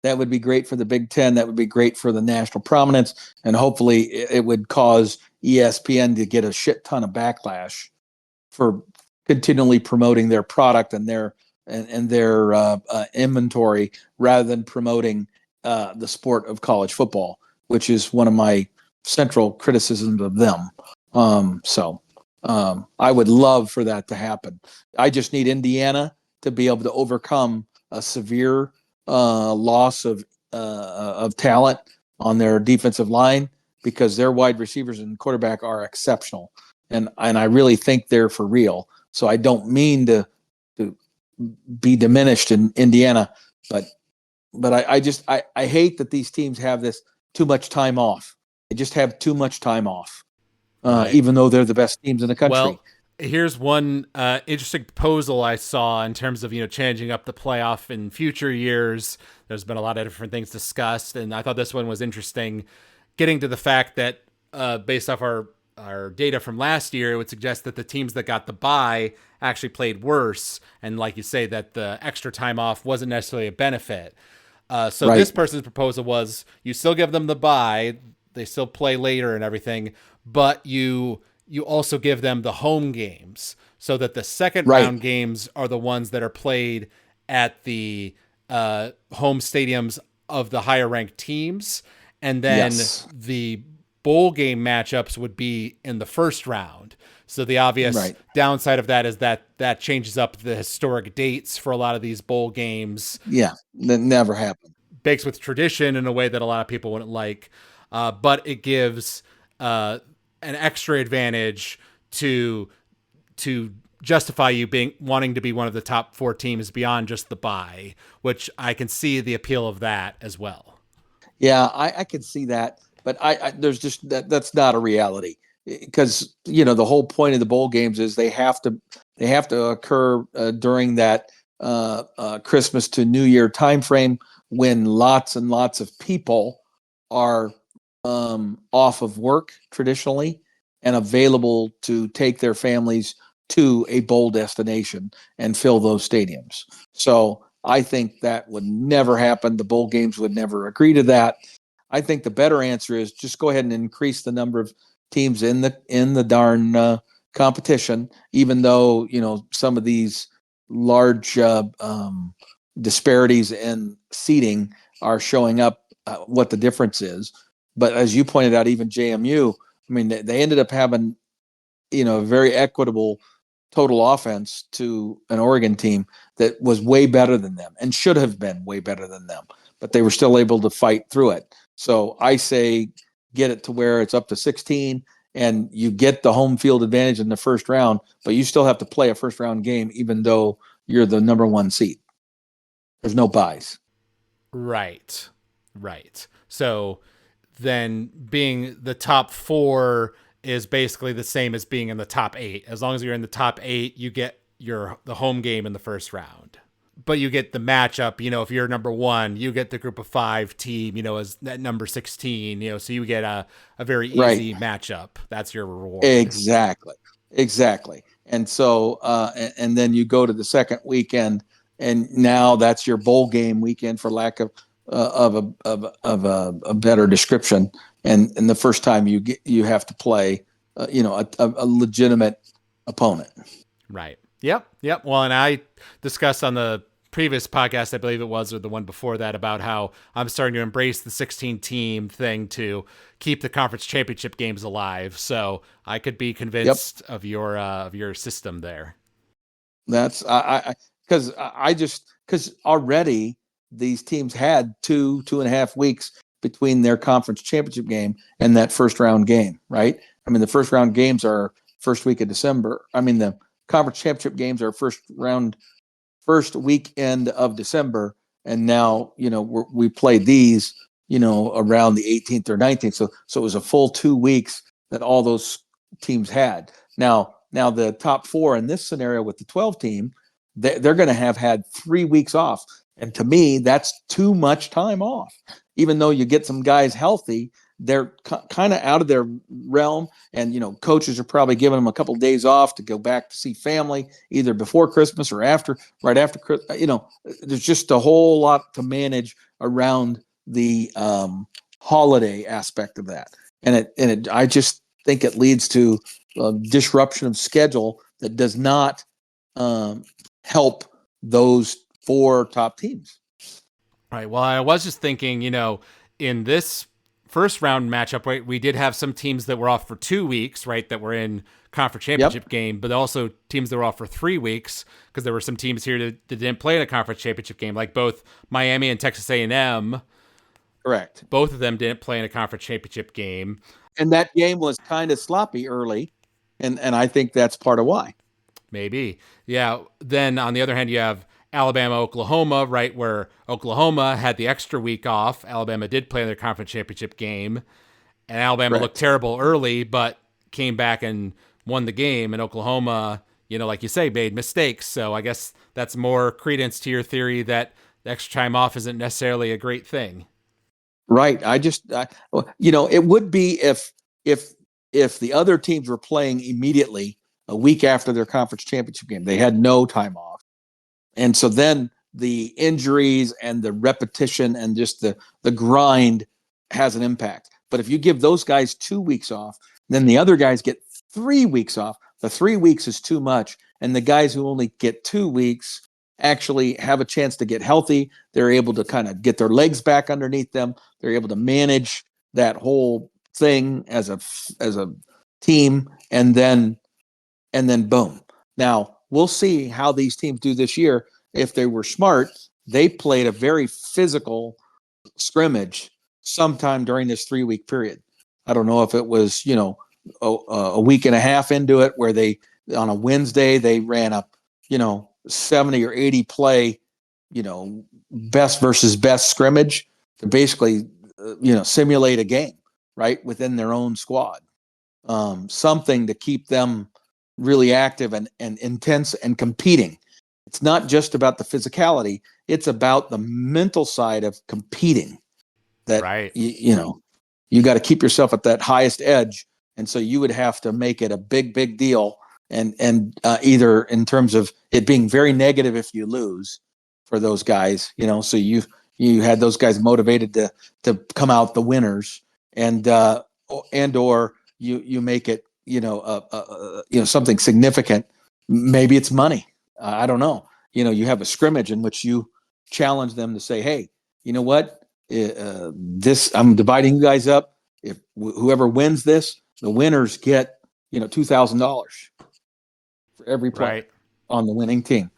That would be great for the Big Ten. That would be great for the national prominence. And hopefully it would cause ESPN to get a shit ton of backlash for continually promoting their product and their inventory rather than promoting the sport of college football, which is one of my central criticisms of them. I would love for that to happen. I just need Indiana to be able to overcome a severe loss of talent on their defensive line because their wide receivers and quarterback are exceptional, and I really think they're for real. So I don't mean to be diminished in Indiana, but I hate that these teams have this too much time off. They just have too much time off, Right. even though they're the best teams in the country. Well, here's one interesting proposal I saw in terms of changing up the playoff in future years. There's been a lot of different things discussed, and I thought this one was interesting, getting to the fact that based off our data from last year, it would suggest that the teams that got the bye actually played worse, and like you say, that the extra time off wasn't necessarily a benefit. So this Right, person's proposal was you still give them the bye, they still play later and everything, but you also give them the home games so that the second right, round games are the ones that are played at the home stadiums of the higher ranked teams, and then yes, the bowl game matchups would be in the first round. So the obvious right, downside of that is that changes up the historic dates for a lot of these bowl games, yeah, that never happened. bakes with tradition in a way that a lot of people wouldn't like. But it gives an extra advantage to justify you wanting to be one of the top 4 teams beyond just the bye, which I can see the appeal of that as well. Yeah, I can see that, but I there's just that's not a reality, because the whole point of the bowl games is they have to occur during that Christmas to New Year timeframe, when lots and lots of people are off of work traditionally and available to take their families to a bowl destination and fill those stadiums. So I think that would never happen. The bowl games would never agree to that. I think the better answer is just go ahead and increase the number of teams in the darn competition, even though some of these large disparities in seating are showing up. What the difference is, but as you pointed out, even JMU, I mean, they ended up having a very equitable total offense to an Oregon team that was way better than them and should have been way better than them, but they were still able to fight through it. So I say get it to where it's up to 16 and you get the home field advantage in the first round, but you still have to play a first round game even though you're the number 1 seed. There's no buys. Right. So then being the top 4 is basically the same as being in the top 8. As long as you're in the top 8, you get the home game in the first round. But you get the matchup, if you're number 1, you get the group of 5 team, as that number 16, so you get a very easy matchup. That's your reward. Exactly. And so, and then you go to the second weekend, and now that's your bowl game weekend, for lack of a better description. And the first time you have to play, a legitimate opponent. Right. Yep. Well, and I discussed on the previous podcast, I believe it was, or the one before that, about how I'm starting to embrace the 16 team thing to keep the conference championship games alive. So I could be convinced of your system there. That's because already these teams had 2.5 weeks between their conference championship game and that first round game, right? I mean, the first round games are first week of December. I mean, the conference championship games are first weekend of December, and now we played these around the 18th or 19th. So it was a full 2 weeks that all those teams had. Now the top 4 in this scenario with the 12 team, they're going to have had 3 weeks off, and to me, that's too much time off. Even though you get some guys healthy, they're kind of out of their realm, and coaches are probably giving them a couple of days off to go back to see family, either before Christmas or right after Christmas. There's just a whole lot to manage around the holiday aspect of that, and I just think it leads to a disruption of schedule that does not help those 4 top teams. Right. Well, I was just thinking, in this first round matchup, right, we did have some teams that were off for 2 weeks, right, that were in conference championship game, but also teams that were off for 3 weeks, because there were some teams here that didn't play in a conference championship game, like both Miami and Texas A&M. Correct. Both of them didn't play in a conference championship game. And that game was kind of sloppy early, and I think that's part of why. Maybe. Yeah. Then on the other hand, you have Alabama, Oklahoma, right, where Oklahoma had the extra week off. Alabama did play in their conference championship game, and Alabama looked terrible early, but came back and won the game. And Oklahoma, like you say, made mistakes. So I guess that's more credence to your theory that the extra time off isn't necessarily a great thing. Right. It would be if the other teams were playing immediately a week after their conference championship game. They had no time off. And so then the injuries and the repetition and just the grind has an impact. But if you give those guys 2 weeks off, then the other guys get 3 weeks off. The 3 weeks is too much. And the guys who only get 2 weeks actually have a chance to get healthy. They're able to kind of get their legs back underneath them. They're able to manage that whole thing as a team, and then boom. Now, we'll see how these teams do this year. If they were smart, they played a very physical scrimmage sometime during this 3 week period. I don't know if it was, a week and a half into it where they on a Wednesday, they ran a, 70 or 80 play, best versus best scrimmage to basically, simulate a game, right, within their own squad. Something to keep them really active and intense and competing. It's not just about the physicality. It's about the mental side of competing that, right. You got to keep yourself at that highest edge. And so you would have to make it a big, big deal. And either in terms of it being very negative if you lose for those guys, so you had those guys motivated to come out the winners, and or you make it, something significant. Maybe it's money. I don't know. You have a scrimmage in which you challenge them to say, hey, you know what? This, I'm dividing you guys up. If whoever wins this, the winners get, $2,000 for every player on the winning team,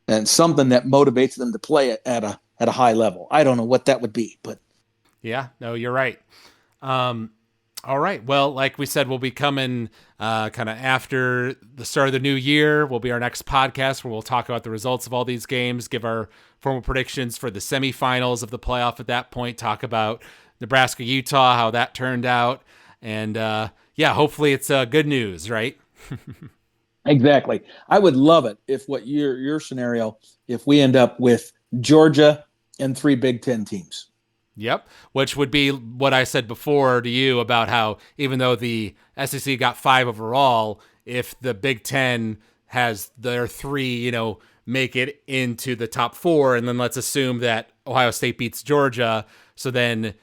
and something that motivates them to play it at a high level. I don't know what that would be, but yeah, no, you're right. All right. Well, like we said, we'll be coming kind of after the start of the new year. Will be our next podcast where we'll talk about the results of all these games, give our formal predictions for the semifinals of the playoff at that point, talk about Nebraska, Utah, how that turned out. And hopefully it's good news, right? Exactly. I would love it if what your scenario, if we end up with Georgia and 3 Big Ten teams. Yep, which would be what I said before to you about how even though the SEC got 5 overall, if the Big Ten has their 3, make it into the top 4, and then let's assume that Ohio State beats Georgia, so then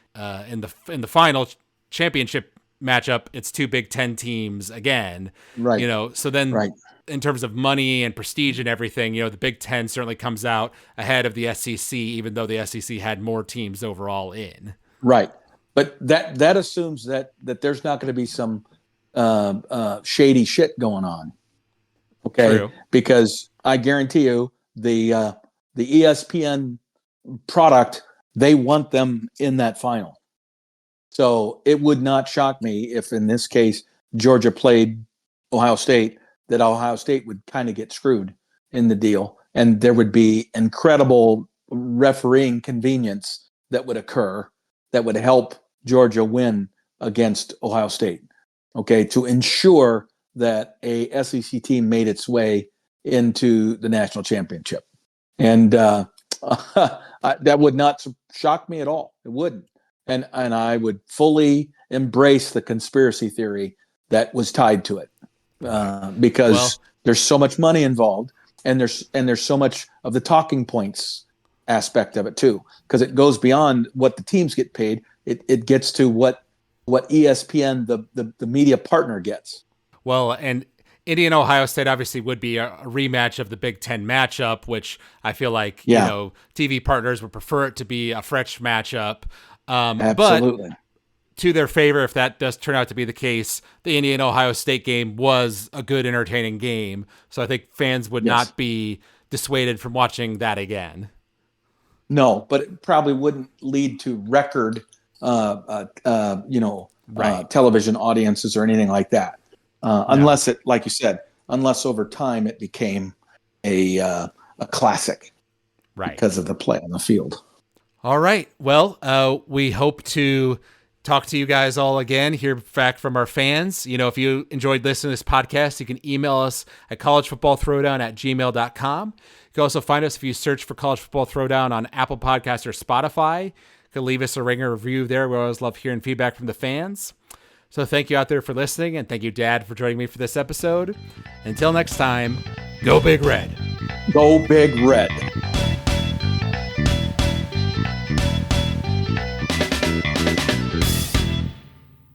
in the final championship matchup, it's 2 Big Ten teams again, right? So then. Right. In terms of money and prestige and everything, the Big Ten certainly comes out ahead of the SEC, even though the SEC had more teams overall in. Right. But that assumes that there's not going to be some shady shit going on. Okay. True. Because I guarantee you the ESPN product, they want them in that final. So it would not shock me if in this case Georgia played Ohio State, that Ohio State would kind of get screwed in the deal. And there would be incredible refereeing convenience that would occur that would help Georgia win against Ohio State, okay, to ensure that a SEC team made its way into the national championship. And that would not shock me at all. It wouldn't. And I would fully embrace the conspiracy theory that was tied to it. Because there's so much money involved, and there's so much of the talking points aspect of it too, because it goes beyond what the teams get paid. It gets to what ESPN, the media partner, gets. Well, and Indiana, Ohio State obviously would be a rematch of the Big Ten matchup, which I feel like TV partners would prefer it to be a fresh matchup. Absolutely. But to their favor, if that does turn out to be the case, the Indiana Ohio State game was a good, entertaining game. So I think fans would not be dissuaded from watching that again. No, but it probably wouldn't lead to record, television audiences or anything like that, unless it, like you said, unless over time it became a classic, right? Because of the play on the field. All right. Well, we hope to talk to you guys all again, hear back from our fans. If you enjoyed listening to this podcast, you can email us at collegefootballthrowdown@gmail.com. You can also find us if you search for College Football Throwdown on Apple Podcasts or Spotify. You can leave us a ring or review there. We always love hearing feedback from the fans. So thank you out there for listening, and thank you, Dad, for joining me for this episode. Until next time, go Big Red. Go Big Red.